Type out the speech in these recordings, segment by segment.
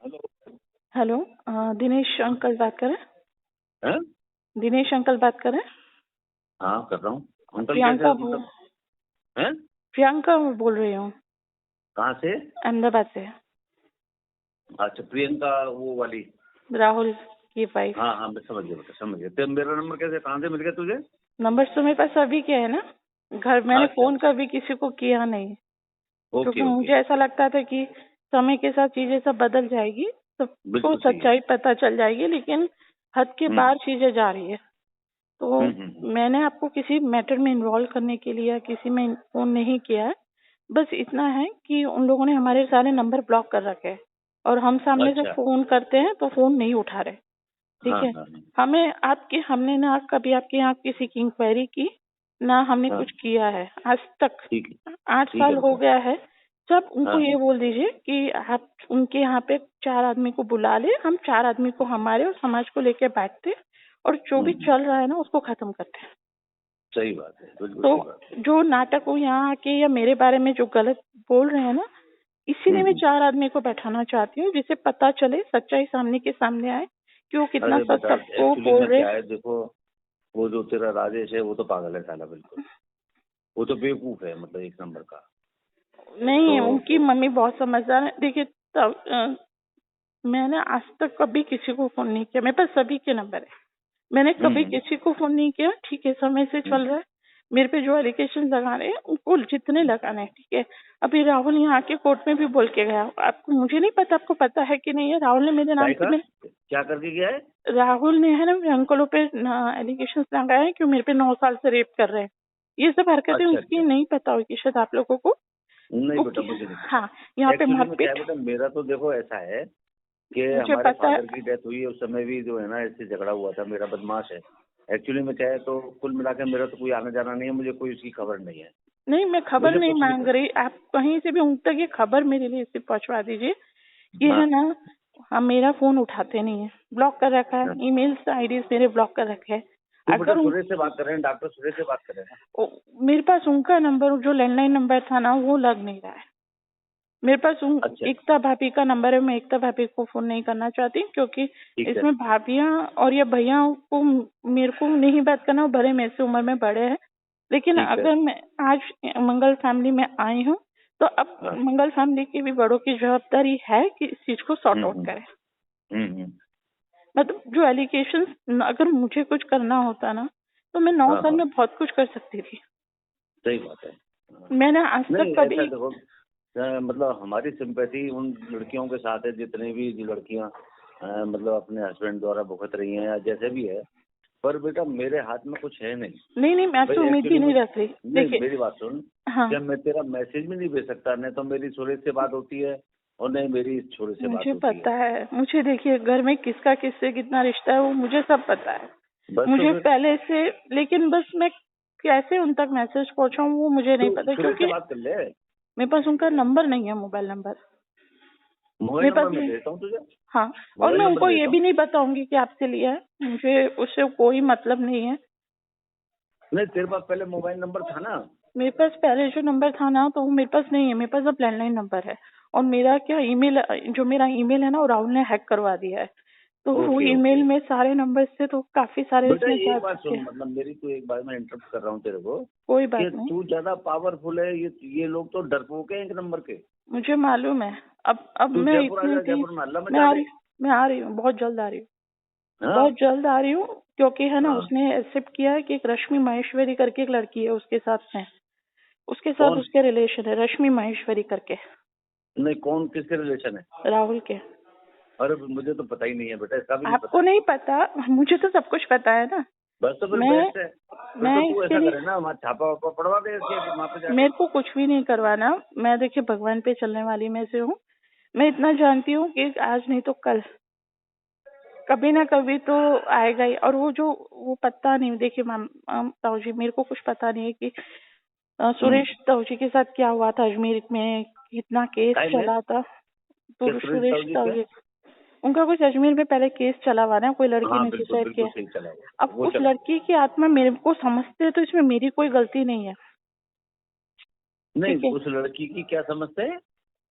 Hello. Hello. Dinesh uncle बात कर रहे हैं? हैं? दिनेश अंकल बात कर रहे हैं? हाँ, कर रहा हूँ। अंकल प्रियंका कैसे मतलब? हैं? प्रियंका बोल रही हूँ, कहाँ से? अहमदाबाद से। अच्छा, प्रियंका वो वाली। राहुल की वाइफ। हाँ हाँ, मैं समझ गया बेटा, समझ गया। तो मेरा नंबर कैसे, कहाँ से मिल गया तुझे? नंबर तो मेरे पास सभी के है ना। घर मैंने अच्छा फोन अच्छा। कभी किसी को किया नहीं, क्योंकि ओके ओके। मुझे ऐसा लगता था कि समय के साथ चीजें सब बदल जाएगी, सबको बिल्कुल सही है। सच्चाई पता चल जाएगी, लेकिन हद के हम्म बाहर चीजें जा रही है। तो हम्म। मैंने आपको किसी मैटर में इन्वॉल्व करने के लिए या किसी में फोन नहीं किया है। बस इतना है कि उन लोगों ने हमारे सारे नंबर ब्लॉक कर रखे हैं और हम सामने से अच्छा। फोन करते हैं तो फोन नहीं उठा रहे। ठीक हाँ है। हाँ हाँ। हमने ना कभी आपके यहाँ किसी की इंक्वायरी की, ना हमने हाँ, कुछ किया है आज तक। ठीक है। 8 ठीक है साल हो बेटा। गया है। सब उनको हाँ। ये बोल दीजिए कि आप उनके यहाँ पे 4 आदमी को बुला ले, हम 4 आदमी को हमारे और समाज को लेके बैठते और जो भी हम्म। चल रहा है ना उसको खत्म करते हैं। सही बात है, बिल्कुल तो सही बात है। जो नाटक वो यहाँ आके या मेरे बारे में जो गलत बोल रहे हैं ना, इसीलिए मैं हम्म। 4 आदमी को बैठाना चाहती हूँ, जिससे पता चले, सच्चाई सामने के सामने आए कि वो कितना अरे सच बेटा, सबको एक्चुअली बोल में रहे। क्या है, देखो, वो जो तेरा राजेश है वो तो पागल है साला, बिल्कुल। वो तो बेवकूफ है, मतलब एक नंबर का। तो नहीं, उनकी मम्मी बहुत समझदार है। देखिए, मैंने आज तक कभी किसी को फोन नहीं किया, मेरे पास सभी के नंबर है। मैंने कभी हम्म किसी को फोन नहीं किया। ठीक है, समय से हम्म। चल रहा है। मेरे पे जो एलिगेशन लगा रहे हैं उनको जितने लगाने हैं, ठीक है। अभी राहुल यहाँ आके कोर्ट में भी बोल के गया। आपको, मुझे नहीं पता आपको पता है कि नहीं है, राहुल ने मेरे नाम काय से का? मेरे क्या करके गया है? राहुल ने है ना मेरे अंकलों पे एलिगेशन लगाए हैं कि वो मेरे पे 9 साल से रेप कर रहे हैं। ये सब हरकतें अच्छा उसकी अच्छा। नहीं पता होगी शायद आप लोगों को। नहीं बेटा, ओके। मुझे नहीं हाँ, पता। यहाँ पे एक्चुअली में क्या है मारपीट। बेटा, मेरा तो देखो ऐसा है कि मुझे हमारे पता है। फादर की डेथ हुई है, उस समय भी जो है ना इससे झगड़ा हुआ था, मेरा बदमाश है। एक्चुअली में क्या है, तो कुल मिला के मेरा तो कोई आना जाना नहीं है, मुझे कोई उसकी खबर नहीं है। नहीं, मैं खबर मुझे नहीं कुछ नहीं मांग पता। रही, आप कहीं से भी उन तक ये खबर मेरे लिए सिर्फ पहुंचवा दीजिए। ये हाँ है ना, हम मेरा फोन उठाते नहीं है, ब्लॉक कर रखा है, हाँ। ईमेल्स आईडी मेरे ब्लॉक कर रखे हैं। तो बेटा, अगर उन सुरेश से बात कर रहे हैं, डॉक्टर सुरेश से बात कर रहे हैं ना? मेरे पास उनका नंबर, जो लैंडलाइन नंबर था ना, वो लग नहीं रहा है मेरे पास। अच्छा अच्छा। एकता भाभी का नंबर है। मैं एकता भाभी को फोन नहीं करना चाहती, क्योंकि ठीक है इसमें भाभियां और या भैया को मेरे को नहीं बात करना, वो बड़े मेरे से उम्र में बड़े हैं। लेकिन ठीक है। अगर मैं आज मंगल फैमिली में आई हूँ, तो अब हाँ। मंगल फैमिली की भी बड़ों की जवाबदारी है कि इस चीज को सॉर्ट आउट हम्म करें। हम्म। मतलब जो एलिगेशन, अगर मुझे कुछ करना होता ना, तो मैं 9 हाँ साल हाँ, में बहुत कुछ कर सकती थी। सही बात है। हाँ। मैंने आज तक नहीं, ऐसा कभी देखो, मतलब हमारी सिंपैथी उन लड़कियों के साथ है, जितने भी जो लड़कियां मतलब अपने हस्बैंड द्वारा भुगत रही हैं या जैसे भी है। पर बेटा, मेरे हाथ में कुछ है नहीं। नहीं नहीं, मैं भाई तो उम्मीद भी एक्चुअली में, नहीं रख रही। नहीं, देखिए। मेरी बात सुन। हाँ, क्या मैं तेरा मैसेज भी नहीं भेज सकता? नहीं तो मेरी सुरेश से बात होती है, और नहीं मेरी इस छोरे से बात मुझे होती है। पता है। मुझे, देखिए, घर में किसका किससे कितना रिश्ता है वो मुझे सब पता है। बस तो मुझे फिर पहले से, लेकिन बस मैं कैसे उन तक मैसेज पहुंचाऊं वो मुझे नहीं तू पता, सुरेश क्योंकि से बात कर ले। मेरे पास उनका नंबर नहीं है, मोबाइल नंबर मोबाइल मेरे पास नंबर मैं नहीं। देता हूँ तुझे। हाँ, और मोबाइल मैं नंबर उनको ये देता भी हूँ। नहीं बताऊंगी कि आपसे लिया है, मुझे उससे कोई मतलब नहीं है। नहीं, तेरे पास पहले मोबाइल नंबर था ना? मेरे पास पहले जो नंबर था ना, तो वो मेरे पास नहीं है। मेरे पास अब लैंडलाइन नंबर है। और मेरा क्या ईमेल, जो मेरा ईमेल है ना, वो राहुल ने हैक करवा दिया है। तो वो ओके ओके। ईमेल में सारे नंबर से तो काफी सारे बेटा उसमें जा एक बात चुके सुन, हैं। मतलब मेरी तो एक बार मैं इंटरप्ट कर रहा हूँ तेरे को, कोई कि बात नहीं, तू ज्यादा पावरफुल है, ये लोग तो डरपोक हैं एक नंबर के। मुझे मालूम है। अब तू मैं जयपुर आ इतनी जा, थी। जयपुर में हल्ला मैं मचा आ दे। रही मैं आ रही हूँ, बहुत जल्द आ रही हूँ। हाँ बहुत जल्द आ रही हूँ, क्योंकि है ना, हाँ। उसने एक्सेप्ट किया है कि एक रश्मि माहेश्वरी करके एक लड़की है उसके साथ है। उसके साथ कौन? उसके रिलेशन है, रश्मि माहेश्वरी करके, नहीं, कौन किसके रिलेशन है? राहुल के। अरे मुझे तो पता ही नहीं है बेटा, इसका भी नहीं आपको पता। नहीं पता, मुझे तो सब कुछ पता है ना। बस तो फिर मैं बेस्ट है। फिर मैं तो तू इसके ऐसा लिए, करे ना, वहाँ छापा वापा पड़वा दे इसके वहाँ पे जाके। मेरे को कुछ भी नहीं करवाना। मैं, देखिए, भगवान पे चलने वाली में से हूँ। मैं इतना जानती हूँ कि आज नहीं तो कल, कभी ना कभी तो आएगा ही। और वो पता नहीं, देखिए मैम, ताऊ जी, मेरे को कुछ पता नहीं है कि सुरेश ताऊ जी के साथ क्या हुआ था अजमेर में, कितना केस टाइम में चला था। क्या तो सुरेश सुरेश साहू जी ताऊ क्या? जी, उनका कुछ अजमेर में पहले केस चला हुआ ना, कोई लड़की हाँ ने बिल्कुल सुसाइड बिल्कुल किया। सही चला हुआ, अब वो उस चला हुआ। लड़की की आत्मा मेरे को समझते हैं, तो इसमें मेरी कोई गलती नहीं है। नहीं, ठीक है। उस लड़की की क्या समझते हैं?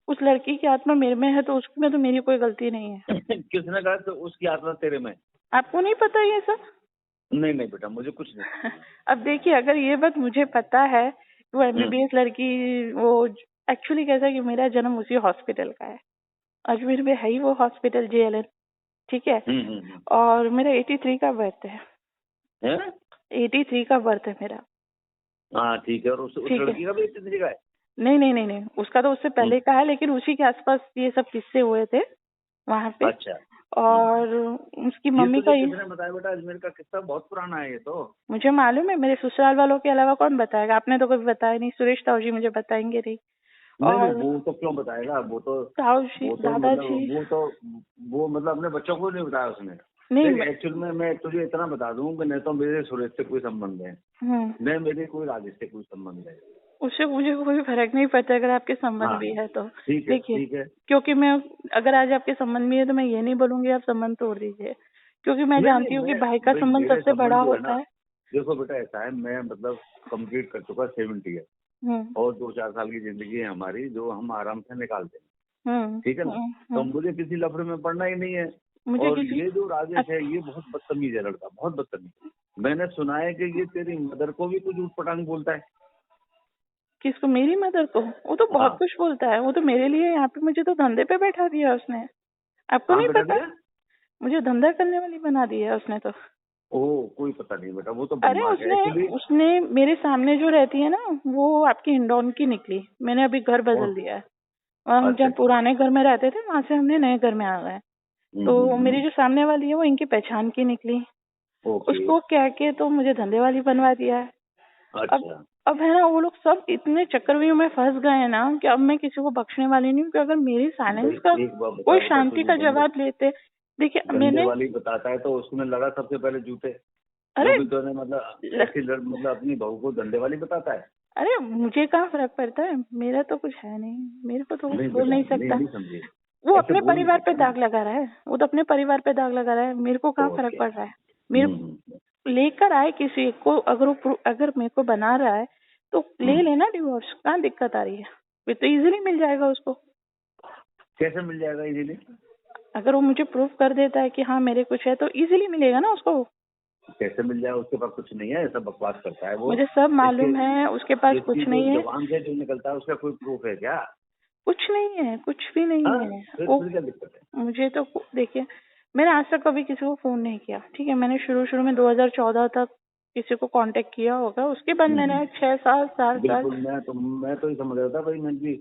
उस लड़की की आत्मा मेरे में है तो उसमें तो मेरी कोई गलती नहीं है। किसने कहा तो उसकी आत्मा तेरे में? आपको नहीं पता ये सब? नहीं नहीं बेटा, मुझे कुछ नहीं। अब देखिए, अगर ये बात मुझे पता है, वो MBBS लड़की, वो एक्चुअली कैसा है कि मेरा जन्म उसी हॉस्पिटल का है, अजमेर में है ही वो हॉस्पिटल, JLN, ठीक है। और मेरा 83 का बर्थ है। 83 का बर्थ है मेरा। हाँ ठीक है। और उस लड़की का भी 83 का है? नहीं नहीं नहीं नहीं, उसका तो उससे पहले का है, लेकिन उसी के आसपास ये सब किस्से हुए थे वहाँ पे। अच्छा। और उसकी मम्मी का किसने बताया बेटा? अजमेर का किस्सा बहुत पुराना है ये तो। मुझे मालूम है, मेरे ससुराल वालों के अलावा कौन बताएगा? आपने तो कभी बताया नहीं, सुरेश ताऊ जी मुझे बताएंगे नहीं। नहीं, वो तो क्यों बताएगा? वो तो ताऊ जी, दादाजी, वो मतलब अपने बच्चों को नहीं बताया उसने। नहीं। एक्चुअल में मैं तुझे इतना बता दूं कि नहीं तो मेरे सुरेश से कोई संबंध है, नहीं मेरे कोई राजेश से कोई संबंध है। उससे मुझे कोई फर्क नहीं पड़ता अगर आपके संबंध भी है तो। देखिए, क्योंकि मैं अगर आज आपके संबंध में है तो मैं ये नहीं बोलूंगी आप संबंध तोड़ दीजिए, क्योंकि मैं जानती हूँ कि भाई का संबंध सबसे बड़ा होता है। देखो बेटा, ऐसा है, मैं मतलब कंप्लीट कर चुका 70 है और 2-4 साल की जिंदगी है हमारी जो हम आराम से निकालते हैं, ठीक है ना। तो मुझे किसी लफड़े में पड़ना ही नहीं है। और ये जो राजेश है ये बहुत बदतमीज है लड़का, बहुत बदतमीज। मैंने सुना है कि ये तेरी मदर को भी कुछ ऊटपटांग बोलता है। किसको? मेरी मदर को? वो तो बहुत कुछ बोलता है। वो तो मेरे लिए यहाँ पे मुझे तो धंधे पे बैठा दिया उसने। आपको नहीं पता? मुझे धंधा करने वाली बना दिया उसने तो। ओह, कोई पता नहीं बेटा, वो तो अरे उसने मेरे सामने जो रहती है ना, वो आपकी हिंडौन की निकली। मैंने अभी घर बदल दिया है, और हम जब पुराने घर में रहते थे वहां से हमने नए घर में आ गए। तो मेरी जो सामने वाली है वो इनकी पहचान की निकली। उसको कह के तो मुझे धंधे वाली बनवा दिया है। अब है ना, वो लोग सब इतने चक्रव्यूह में फंस गए हैं ना कि अब मैं किसी को बख्शने वाली नहीं हूँ कि अगर मेरी साइलेंस का कोई शांति का जवाब लेते। देखिए, मैंने वाली बताता है तो उसमें लगा सबसे पहले जूते। अरे मतलब अपनी बहू को धंधे वाली बताता है। अरे मुझे कहाँ फर्क पड़ता है, मेरा तो कुछ है नहीं, मेरे को तो कुछ बोल नहीं सकता। वो अपने परिवार पे दाग लगा रहा है, वो तो अपने परिवार पे दाग लगा रहा है, मेरे को कहाँ फर्क पड़ रहा है। मेरे लेकर आए किसी को, अगर मेरे को बना रहा है तो ले लेना डिवोर्स, कहाँ दिक्कत आ रही है? ये तो इजीली मिल जाएगा उसको। कैसे मिल जाएगा इजीली? अगर वो मुझे प्रूफ कर देता है कि हाँ मेरे कुछ है तो इजीली मिलेगा ना उसको। कैसे मिल जाएगा? उसके पास कुछ नहीं है, ऐसा बकवास करता है वो। मुझे सब मालूम है, उसके पास कुछ नहीं है। जबान से जो निकलता है उसका कोई प्रूफ है क्या? कुछ नहीं है, कुछ भी नहीं है। फिर क्या दिक्कत है? मुझे तो देखिए, मैंने आज तक कभी किसी को फोन नहीं किया, ठीक है। मैंने शुरू में 2014 तक किसी को कांटेक्ट किया होगा, उसके बाद मैंने 6 साल 7 साल। मैं तो ही समझ रहा था भाई, मैं भी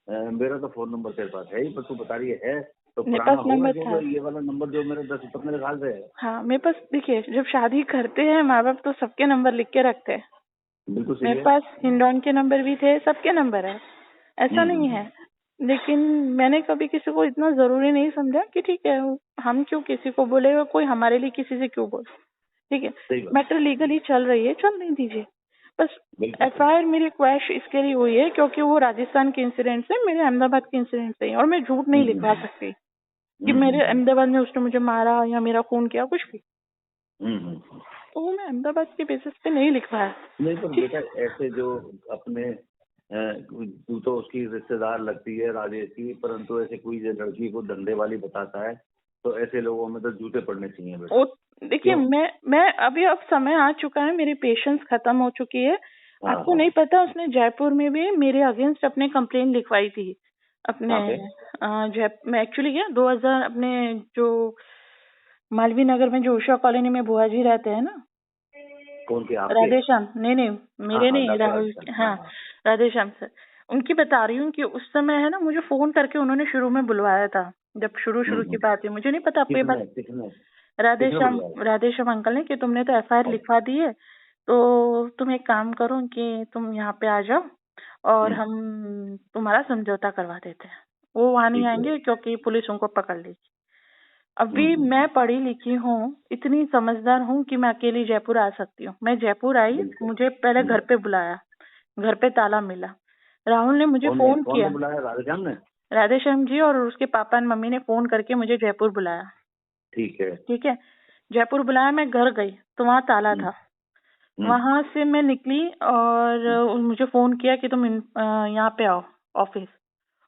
मेरा तो फोन नंबर तेरे पास है ही, पर तू बता रही है तो मेरे पास नंबर था, ये वाला नंबर जो मेरे 10 तक मेरे ख्याल से है। हाँ मेरे पास। देखिए, जब शादी करते हैं माँ बाप तो सबके नंबर लिख के रखते हैं। बिल्कुल मेरे पास हिंडौन के नंबर भी थे, सबके नंबर है, ऐसा नहीं है। लेकिन मैंने कभी किसी को इतना जरूरी नहीं समझा कि ठीक है हम क्यों किसी को बोले, कोई हमारे लिए किसी से क्यों बोले, ठीक है। मैटर लीगली चल रही है, चल नहीं दीजिए। बस FIR मेरी क्वैश इसके लिए हुई है क्योंकि वो राजस्थान के इंसिडेंट से, मेरे अहमदाबाद के इंसिडेंट से, और मैं झूठ नहीं लिखवा सकती कि मेरे अहमदाबाद में उसने मुझे मारा या मेरा खून किया, कुछ भी। तो वो मैं अहमदाबाद के बेसिस पे नहीं लिखवाया। नहीं तो बेटा, ऐसे जो अपने तू तो उसकी रिश्तेदार लगती है राजेश की, परंतु ऐसे कोई लड़की को धंधे वाली बताता है तो ऐसे लोगों में तो जूते पड़ने चाहिए बेटा। देखिए, मैं अभी अब समय आ चुका है, मेरी पेशेंस खत्म हो चुकी है। आपको नहीं पता, उसने जयपुर में भी मेरे अगेंस्ट अपने कंप्लेन लिखवाई थी अपने मैं एक्चुअली क्या 2000 अपने जो मालवीय नगर में जो उषा कॉलोनी में बुआ जी रहते हैं ना, कौन के? आपके? राधेश्याम? नहीं मेरे नहीं, राहुल। हाँ, राधेश्याम सर। उनकी बता रही हूँ कि उस समय है ना, मुझे फोन करके उन्होंने शुरू में बुलवाया था, जब शुरू की बात है। मुझे नहीं पता आपको ये बात। राधेश्याम अंकल ने कि तुमने तो FIR लिखवा दी है, तो तुम एक काम करो कि तुम यहाँ पे आ जाओ और हम तुम्हारा समझौता करवा देते हैं। वो वहाँ नहीं आएंगे क्योंकि पुलिस उनको पकड़ लेगी। अभी मैं पढ़ी लिखी हूँ, इतनी समझदार हूँ कि मैं अकेली जयपुर आ सकती हूँ। मैं जयपुर आई, मुझे पहले घर पे बुलाया, घर पे ताला मिला। राहुल ने मुझे फोन किया, राधेश्याम ने? राधेश्याम जी और उसके पापा और मम्मी ने फोन करके मुझे जयपुर बुलाया। ठीक है, जयपुर बुलाया, मैं घर गई तो वहाँ ताला था। वहां से मैं निकली और मुझे फोन किया कि तुम यहाँ पे आओ ऑफिस।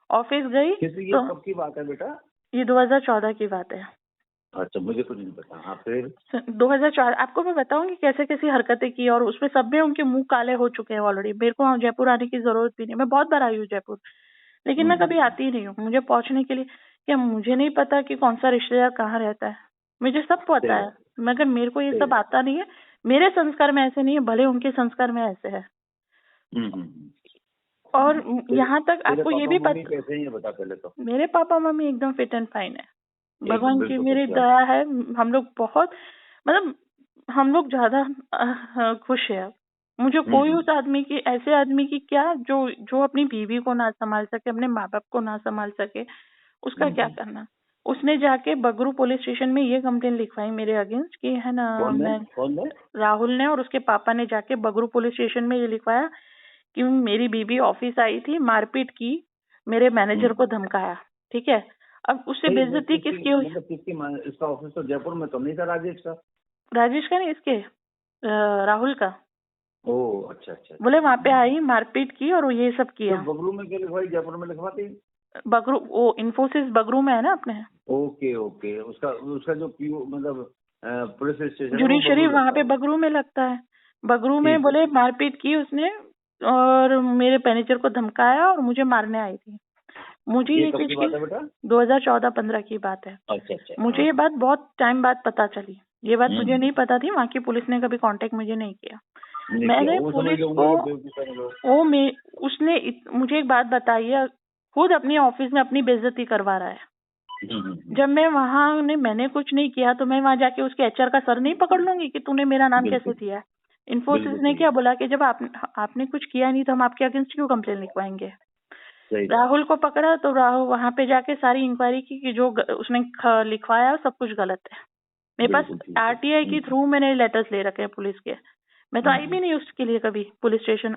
ऑफिस गई ये तो कब की बात है बेटा? ये 2014 की बात है। अच्छा, मुझे कुछ नहीं पता। हाँ, फिर 2004 आपको मैं बताऊंगी कैसे कैसी हरकतें की, और उसमें सब में उनके मुंह काले हो चुके हैं ऑलरेडी। मेरे को जयपुर आने की जरूरत भी नहीं, मैं बहुत बार आई हूँ जयपुर, लेकिन मैं कभी आती ही नहीं हूँ। मुझे पहुंचने के लिए क्या, मुझे नहीं पता कि कौन सा रिश्तेदार कहाँ रहता है, मुझे सब पता है, मगर मेरे को ये सब आता नहीं है। मेरे संस्कार में ऐसे नहीं है, भले उनके संस्कार में ऐसे है। और यहाँ तक आपको ये भी पता, कैसे हैं ये बता पहले तो। मेरे पापा मम्मी एकदम फिट एंड फाइन है, भगवान की मेरी बिल्कुल दया है। हम लोग बहुत, मतलब हम लोग ज्यादा खुश है। मुझे कोई उस आदमी की, ऐसे आदमी की क्या, जो जो अपनी बीवी को ना संभाल सके, अपने माँ बाप को ना संभाल सके, उसका क्या करना। उसने जाके बगरू पुलिस स्टेशन में ये कंप्लेन लिखवाई मेरे अगेंस्ट कि है ना, कौन है? राहुल ने और उसके पापा ने जाके बगरू पुलिस स्टेशन में ये लिखवाया कि मेरी बीबी ऑफिस आई थी, मारपीट की, मेरे मैनेजर को धमकाया। ठीक है, अब उससे बेइज्जती किसकी हुई? मतलब इसका ऑफिस तो जयपुर में तो नहीं था राजेश का? राजेश का नहीं, इसके राहुल का। ओह अच्छा अच्छा। बोले वहाँ पे आई, मारपीट की और ये सब किया। तो बगरू में क्या लिखवाई, जयपुर में लिखवाती? बगरू, वो इन्फोसिस बगरू में है ना अपने। ओके ओके, उसका जो पीओ मतलब पुलिस स्टेशन जुडिशरी वहाँ पे बगरू में लगता है। बगरू में बोले मारपीट की उसने और मेरे मैनेजर को धमकाया और मुझे मारने आई थी। मुझे ये चीज की 2014-15 की बात है। अच्छा। मुझे ये बात बहुत टाइम बाद पता चली, ये बात मुझे नहीं पता थी। वहाँ की पुलिस ने कभी कांटेक्ट मुझे नहीं किया। मैंने पुलिस को उसने मुझे एक बात बताई है, खुद अपनी ऑफिस में अपनी बेइज्जती करवा रहा है। जब मैं वहाँ मैंने कुछ नहीं किया तो मैं वहाँ जाके उसके एचआर का सर नहीं पकड़ लूंगी कि तूने मेरा नाम कैसे दिया। इन्फोसिस ने क्या बोला कि जब आपने कुछ किया नहीं तो हम आपके अगेंस्ट क्यों कंप्लेन लिखवाएंगे। राहुल को पकड़ा तो राहुल वहाँ पे जाके सारी इंक्वायरी की कि जो उसने लिखवाया सब कुछ गलत है। मेरे पास आरटीआई के थ्रू मैंने लेटर्स ले रखे हैं पुलिस के, मैं तो आई भी नहीं उसके लिए कभी पुलिस स्टेशन।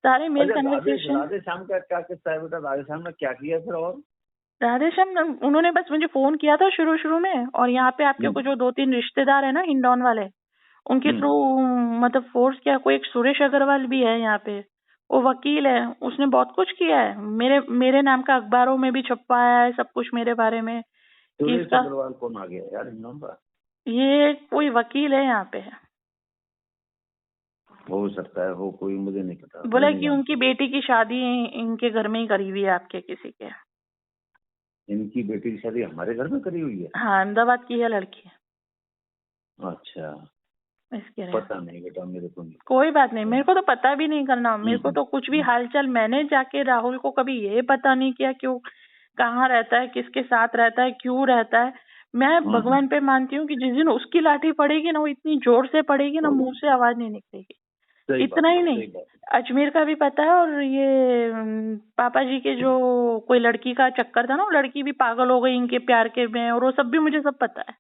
सारे मेल कन्वर्सेशन। राधेश्याम का क्या किस्सा है बेटा? राधेश्याम ने क्या किया फिर? और राधेश्याम उन्होंने बस मुझे फोन किया था शुरू में, और यहाँ पे आपके को जो 2-3 रिश्तेदार है ना हिंडौन वाले, उनके थ्रू मतलब फोर्स किया। कोई एक सुरेश अग्रवाल भी है यहाँ पे, वो वकील है, उसने बहुत कुछ किया है। मेरे नाम का अखबारों में भी छपवाया है सब कुछ मेरे बारे में। सुरेश अग्रवाल कौन आ गया यार हिंडौन का? ये कोई वकील है यहाँ पे, हो सकता है हो, कोई मुझे नहीं पता। बोला कि उनकी बेटी की शादी इनके घर में ही करी हुई है, आपके किसी के। इनकी बेटी की शादी हमारे घर में करी हुई है? हाँ, अहमदाबाद की है लड़की। अच्छा, इसके पता नहीं बेटा मेरे को नहीं। कोई बात नहीं, मेरे को तो पता भी नहीं करना। मेरे को तो कुछ भी हालचाल, मैंने जाके राहुल को कभी ये पता नहीं किया क्यों, कहाँ रहता है, किसके साथ रहता है, क्यों रहता है। मैं भगवान पे मानती हूँ कि जिस दिन उसकी लाठी पड़ेगी ना, वो इतनी जोर से पड़ेगी ना, मुंह से आवाज नहीं निकलेगी। इतना ही नहीं, अजमेर का भी पता है, और ये पापा जी के जो कोई लड़की का चक्कर था ना, वो लड़की भी पागल हो गई इनके प्यार के में, और वो सब भी मुझे सब पता है।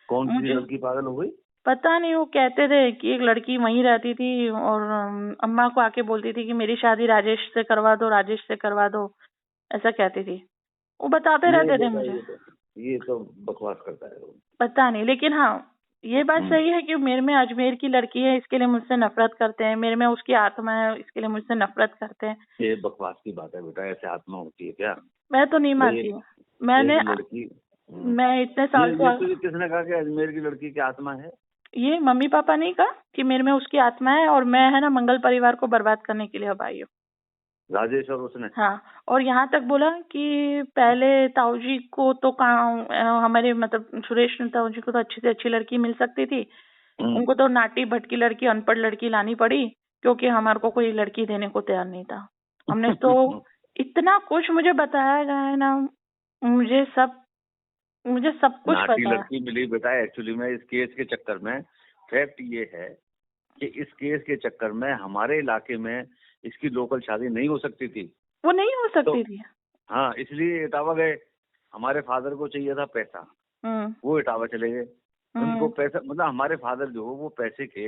कौन सी लड़की पागल हो गई? पता नहीं, वो कहते थे कि एक लड़की वहीं रहती थी और अम्मा को आके बोलती थी कि मेरी शादी राजेश से करवा दो, राजेश से करवा दो, ऐसा कहती थी। वो बताते रहते थे मुझे। ये तो बकवास करता है वो। पता नहीं, लेकिन हाँ ये बात सही है कि मेरे में अजमेर की लड़की है, इसके लिए मुझसे नफरत करते हैं। मेरे में उसकी आत्मा है, इसके लिए मुझसे नफरत करते हैं। ये बकवास की बात है बेटा, ऐसे आत्मा होती है क्या? मैं तो नहीं मानती हूँ। मैं इतने साल से। किसने कहा कि अजमेर की लड़की की आत्मा है? ये मम्मी पापा नहीं कहा कि मेरे में उसकी आत्मा है, और मैं है ना मंगल परिवार को बर्बाद करने के लिए अब आई हूँ। राजेश और उसने? हाँ, और यहाँ तक बोला कि पहले ताऊ जी को तो हमारे मतलब सुरेश ताऊ जी को तो अच्छी से अच्छी लड़की मिल सकती थी, उनको तो नाटी भटकी लड़की, अनपढ़ लड़की लानी पड़ी, क्योंकि हमारे को कोई लड़की देने को तैयार नहीं था। हमने तो इतना कुछ मुझे बताया गया है ना, मुझे सब कुछ पता है। लड़की मिली बेटा, एक्चुअली में इस केस के चक्कर में फैक्ट ये है कि इस केस के चक्कर में हमारे इलाके में इसकी लोकल शादी नहीं हो सकती थी। वो नहीं हो सकती थी। हाँ, इसलिए इटावा गए। हमारे फादर को चाहिए था पैसा, वो इटावा चले गए। उनको पैसा मतलब हमारे फादर जो वो पैसे के,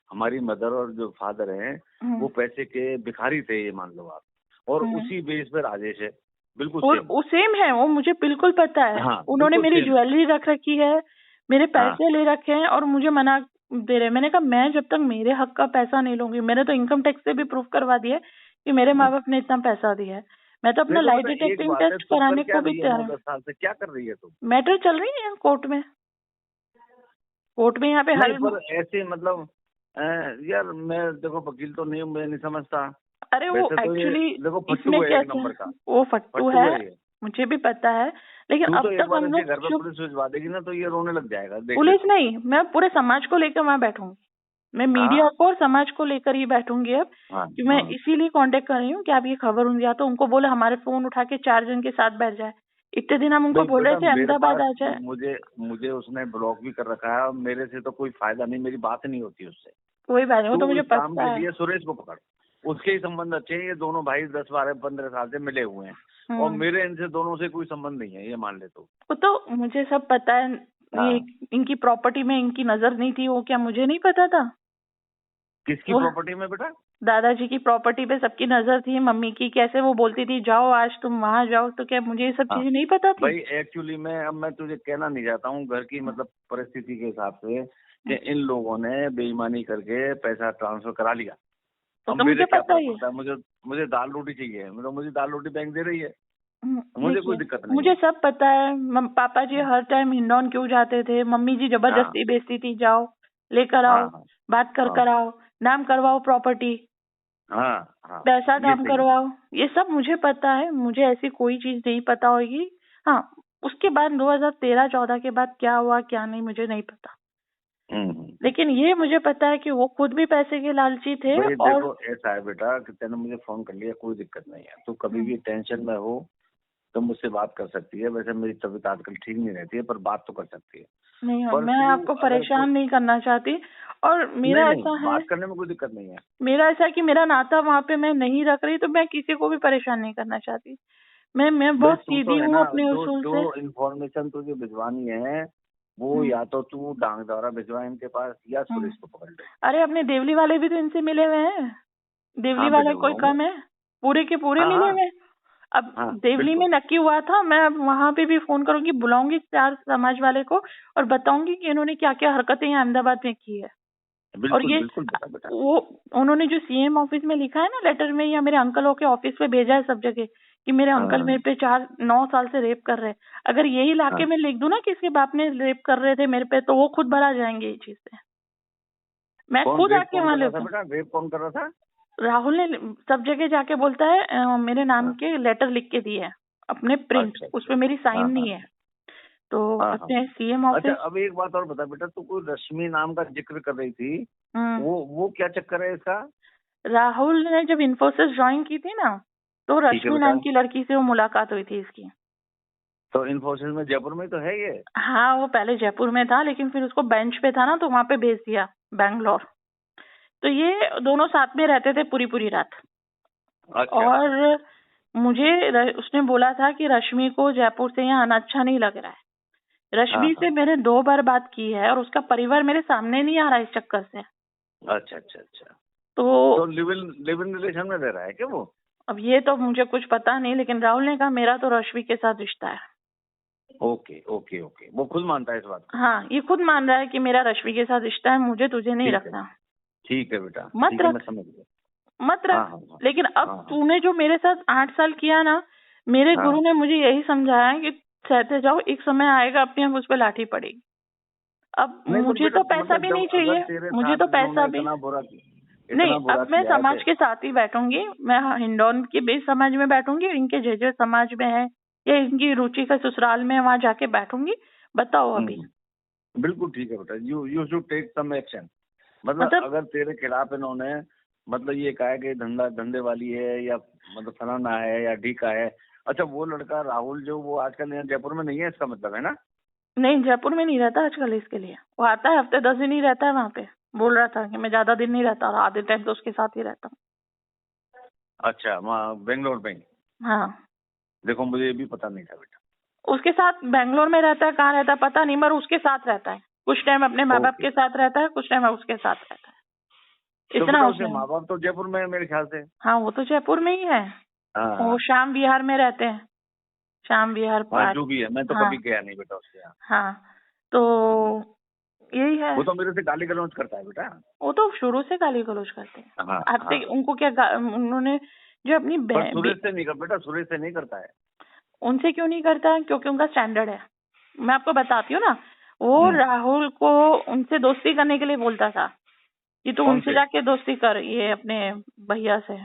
हमारी मदर और जो फादर हैं वो पैसे के भिखारी थे, ये मान लो आप। और उसी बेस पर राजेश है, बिल्कुल सेम है, वो मुझे बिल्कुल पता है। हाँ, उन्होंने मेरी ज्वेलरी रख रखी है, मेरे पैसे ले रखे हैं और मुझे मना दे रहे। मैंने कहा मैं जब तक मेरे हक का पैसा नहीं लूंगी, मैंने तो इनकम टैक्स से भी प्रूफ करवा दिया कि मेरे माँ बाप ने इतना पैसा दिया है, मैं तो अपना लाई डिटेक्टिंग टेस्ट कराने को भी तैयार हूँ। 10 साल से क्या कर रही है तुम? मैटर चल रही है कोर्ट में यहाँ पे हर ऐसे मतलब यार मैं देखो वकील तो नहीं, मैं नहीं समझता। अरे वो एक्चुअली देखो फट्टू है एक नंबर का, वो फट्टू है, मुझे भी पता है, लेकिन अब तक हम लोग घर पर पुलिस भिजवा देगी ना तो ये रोने लग जाएगा। पुलिस नहीं, मैं पूरे समाज को लेकर वहाँ बैठूंगी, मैं मीडिया को और समाज को लेकर ही बैठूंगी अब। कि मैं इसीलिए कांटेक्ट कर रही हूँ कि आप ये खबर उन दिया तो उनको बोले हमारे फोन उठा के 4 जन के साथ बैठ जाए। इतने दिन हम उनको बोल रहे थे अहमदाबाद आ जाए। मुझे उसने ब्लॉक भी कर रखा है, मेरे से तो कोई फायदा नहीं, मेरी बात नहीं होती उससे। कोई बात नहीं, वो तो मुझे पता है। लिए सुरेश को पकड़, उसके ही संबंध अच्छे हैं। ये दोनों भाई 10, 12, 15 साल से मिले हुए हैं और मेरे इनसे दोनों से कोई संबंध नहीं है, ये मान ले तो। वो तो मुझे सब पता है। ये इनकी प्रॉपर्टी में इनकी नजर नहीं थी, वो क्या मुझे नहीं पता था? किसकी प्रॉपर्टी में बेटा? दादाजी की प्रॉपर्टी पे सबकी नजर थी, मम्मी की। कैसे वो बोलती थी जाओ आज तुम वहाँ जाओ, तो क्या मुझे ये सब चीजें नहीं पता थी? भाई एक्चुअली मैं तुझे कहना नहीं चाहता हूँ, घर की मतलब परिस्थिति के हिसाब से कि इन लोगों ने बेईमानी करके पैसा ट्रांसफर करा लिया। तो मुझे पता है, मुझे दाल रोटी चाहिए, मतलब मुझे दाल रोटी बैंक दे रही है, मुझे कोई दिक्कत नहीं। मुझे सब पता है। पापा जी हर टाइम हिंडौन क्यों जाते थे, मम्मी जी जबरदस्ती बेचती थी, जाओ लेकर आओ, बात कर आओ, नाम करवाओ प्रॉपर्टी, पैसा नाम करवाओ, ये सब मुझे पता है। मुझे ऐसी कोई चीज नहीं पता होगी। हाँ, उसके बाद 2013-14 के बाद क्या हुआ क्या नहीं मुझे नहीं पता, लेकिन ये मुझे पता है कि वो खुद भी पैसे के लालची थे। और देखो ऐसा है बेटा कि तूने मुझे फोन कर लिया, कोई दिक्कत नहीं है। तू कभी भी टेंशन में हो तो मुझसे बात कर सकती है। वैसे मेरी तबीयत आजकल ठीक नहीं रहती है, पर बात तो कर सकती है। नहीं हो, मैं आपको परेशान नहीं करना चाहती। और मेरा ऐसा है, बात करने में कोई दिक्कत नहीं है। मेरा ऐसा है कि मेरा नाता वहाँ पे मैं नहीं रख रही, तो मैं किसी को भी परेशान नहीं करना चाहती। मैं बहुत सीधी हूँ अपने उसूल से। जो इन्फॉर्मेशन तुझे भिजवानी है वो या तो तू डांग द्वारा भिजवा इनके पास या सुरेश को पकड़ ले। अरे अपने देवली वाले भी तो इनसे मिले हुए हैं। देवली वाले कोई कम है? पूरे के पूरे मिले हुए। अब देवली में नक्की हुआ था, मैं वहाँ पे भी फोन करूंगी, बुलाऊंगी 4 समाज वाले को और बताऊंगी कि इन्होंने क्या क्या हरकतें अहमदाबाद में की है। और ये वो उन्होंने जो सीएम ऑफिस में लिखा है ना लेटर में, या मेरे अंकलों के ऑफिस पे भेजा है सब जगह कि मेरे अंकल मेरे पे 9 साल से रेप कर रहे हैं। अगर यही इलाके में लिख दूं ना कि इसके बाप ने रेप कर रहे थे मेरे पे, तो वो खुद भरा जाएंगे ये चीज से। मैं खुद आके वहाँ रेप कौन कर रहा था? राहुल ने सब जगह जाके बोलता है मेरे नाम के लेटर लिख के दिए है अपने प्रिंट, उसपे मेरी साइन नहीं है। तो अपने सीएम ऑफिस। अच्छा अब एक बात और बता बेटा, तू कोई रश्मि नाम का जिक्र कर रही थी, वो क्या चक्कर है इसका? राहुल ने जब इन्फोसिस ज्वाइन की थी ना, तो रश्मि नाम की लड़की से वो मुलाकात हुई थी इसकी। तो इन्फोसिस में जयपुर में तो है ये? हाँ, वो पहले जयपुर में था, लेकिन फिर उसको बेंच पे था ना तो वहाँ पे भेज दिया बैंगलोर। तो ये दोनों साथ में रहते थे पूरी रात। और मुझे उसने बोला था कि रश्मि को जयपुर से यहाँ आना अच्छा नहीं लग रहा है। रश्मि से मैंने 2 बार बात की है और उसका परिवार मेरे सामने नहीं आ रहा है इस चक्कर से। अच्छा। तो लिव इन रिलेशन में रह रहा है क्या वो? अब ये तो मुझे कुछ पता नहीं, लेकिन राहुल ने कहा मेरा तो रश्मि के साथ रिश्ता है। ओके। वो खुद मानता है इस बात को? हाँ, ये खुद मान रहा है कि मेरा रश्मि के साथ रिश्ता है, मुझे तुझे नहीं रखना। ठीक है बेटा, मत रख। लेकिन अब तूने जो मेरे साथ 8 साल किया ना, मेरे गुरु ने मुझे यही समझाया कि सहते जाओ, एक समय आएगा अपने आप उस पर लाठी पड़ेगी। अब मुझे तो पैसा भी नहीं चाहिए, मुझे तो पैसा भी नहीं। अब मैं समाज के साथ ही बैठूंगी, मैं हिंडौन के बेस समाज में बैठूंगी, इनके जे समाज में है या इनकी रुचि का ससुराल में, वहाँ जाके बैठूंगी। बताओ अभी। बिल्कुल ठीक है बेटा, you should take some action. मतलब अगर तेरे खिलाफ इन्होंने मतलब ये कहा है कि धंधे वाली है या मतलब फलाना है या ढीका है। अच्छा वो लड़का राहुल जो वो आजकल यहाँ जयपुर में नहीं है, इसका मतलब है ना? नहीं, जयपुर में नहीं रहता आजकल। इसके लिए वो आता है हफ्ते 10 दिन ही रहता है वहाँ पे। बोल रहा था कि मैं ज्यादा दिन नहीं रहता और आधे टाइम तो उसके साथ ही रहता हूँ। अच्छा, वहाँ बेंगलोर में? हाँ, देखो मुझे ये भी पता नहीं था बेटा। उसके साथ बेंगलोर में रहता है, कहाँ रहता है पता नहीं, मगर उसके साथ रहता है। कुछ टाइम अपने माँ बाप के साथ रहता है, कुछ टाइम उसके साथ रहता है। इतना उसके माँ बाप तो जयपुर में है मेरे ख्याल से। हाँ, वो तो जयपुर में ही है। वो श्याम विहार में रहते हैं, श्याम विहार पार्क। जो भी है, मैं तो कभी गया नहीं बेटा उसके यहाँ। हाँ, तो यही है। वो तो मेरे से गाली गलौज करता है बेटा। वो तो शुरू से गाली गलौज करते हैं। आपसे उनको क्या उन्होंने जो अपनी पर सुरेश से नहीं कर बेटा, सुरेश से नहीं करता है। उनसे क्यों नहीं करता है? क्योंकि उनका स्टैंडर्ड है। मैं आपको बताती हूँ ना, वो राहुल को उनसे दोस्ती करने के लिए बोलता था कि तू उनसे जाके दोस्ती कर, ये अपने भैया से,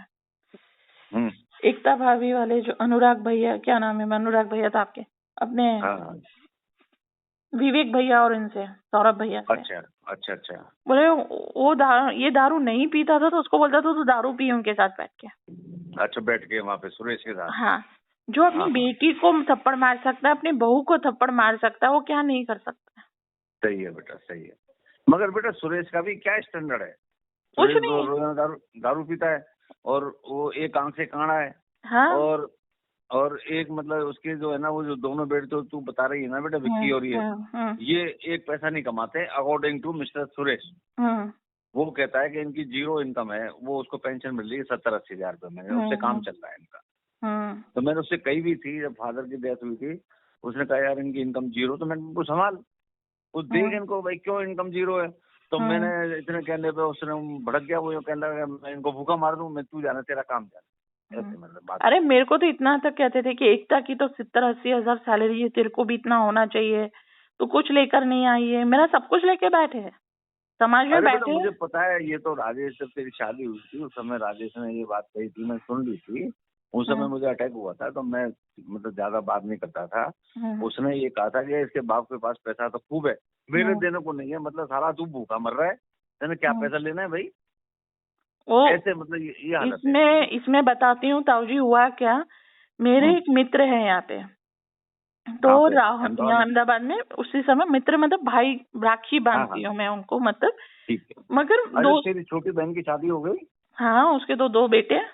एकता भाभी वाले, जो अनुराग भैया, क्या नाम है, अनुराग भैया था आपके, अपने विवेक भैया और इनसे, सौरभ भैया से। अच्छा अच्छा अच्छा। बोले वो ये दारू नहीं पीता था तो उसको बोलता था तू दारू पी उनके साथ बैठ के। अच्छा, बैठ के वहाँ पे सुरेश के साथ। हाँ, जो अपनी बेटी को थप्पड़ मार सकता है, अपनी बहू को थप्पड़ मार सकता है, वो क्या नहीं कर सकता? सही है बेटा, सही है। मगर बेटा सुरेश का भी क्या स्टैंडर्ड है? कुछ सुरेश नहीं। रोजाना दारू पीता है और वो एक आंख से कांड़ा है। हाँ। और एक मतलब उसके जो है ना, वो जो दोनों बेटे तो तू बता रही है ना बेटा, विक्की और ये एक पैसा नहीं कमाते अकॉर्डिंग टू मिस्टर सुरेश। वो कहता है कि इनकी 0 इनकम है, वो उसको पेंशन मिल रही है 70-80 हजार रुपए में, उससे काम चल रहा है इनका। तो मैंने उससे कही भी थी जब फादर की डेथ हुई थी, उसने कहा यार इनकी इनकम 0, तो मैंने उनको संभाल, वो देख इनको भाई क्यों इनकम 0 है। तो मैंने इतने कहने पे उसने भड़क गया, वो कहने लगा मैं इनको भूखा मार दूं, मैं तू जाना, तेरा काम जाना। ऐसे मतलब बात। अरे मेरे को तो इतना तक कहते थे कि एकता की तो 70-80 हजार सैलरी है, तेरे को भी इतना होना चाहिए, तो कुछ लेकर नहीं आई है। मेरा सब कुछ लेके बैठे है, समाज में बैठे। मुझे पता है, ये तो राजेश, जब तेरी शादी हुई थी उस समय राजेश ने ये बात कही थी, मैं सुन ली थी। उस समय मुझे अटैक हुआ था, तो मैं मतलब ज्यादा बात नहीं करता था। उसने ये कहा था कि इसके बाप के पास पैसा तो खूब है, मेरे देने को नहीं है, मतलब सारा तू भूखा मर रहा है, तेने क्या पैसा लेना है भाई? ऐसे मतलब ये हालत है। इसमें बताती हूँ ताऊजी हुआ क्या। मेरे एक मित्र है यहाँ पे, तो राहुल अहमदाबाद में, उसी समय मित्र मतलब भाई, राखी बांधती हूँ मैं उनको, मतलब। ठीक है। मगर तेरी छोटी बहन की शादी हो गई? हाँ, उसके तो 2 बेटे हैं,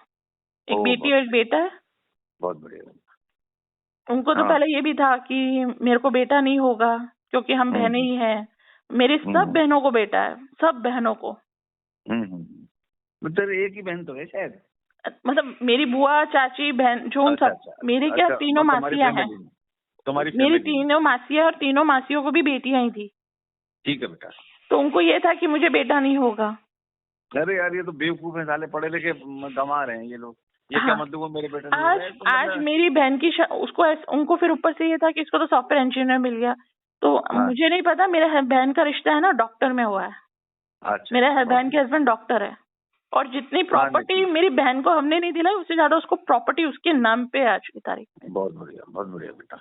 एक बेटी और एक बेटा है। बहुत बढ़िया। उनको तो पहले ये भी था कि मेरे को बेटा नहीं होगा क्योंकि हम बहनें ही हैं। मेरी सब बहनों को बेटा है, सब बहनों को। मतलब एक ही बहन तो है शायद, मतलब मेरी बुआ, चाची, बहन, जो सब मेरे क्या तीनों मासियां हैं। मेरी तीनों मासियां, और तीनों मासियों को भी बेटियां ही थी। ठीक है बेटा। तो उनको ये था कि मुझे बेटा नहीं होगा। अरे यार ये तो बेवकूफ है साले, पढ़े लिखे गंवा रहे हैं ये लोग। ये क्या मतलब मेरे बेटा नहीं होगा? आज मेरी बहन की उनको फिर ऊपर से ये था कि इसको तो सॉफ्टवेयर इंजीनियर मिल गया, तो मुझे नहीं पता, मेरे बहन का रिश्ता है ना डॉक्टर में हुआ है। अच्छा। मेरे बहन के हस्बैंड डॉक्टर है, और जितनी प्रॉपर्टी मेरी बहन को हमने नहीं दिलाई, उससे ज्यादा उसको प्रॉपर्टी उसके नाम पे आज की तारीख। बहुत बढ़िया बेटा।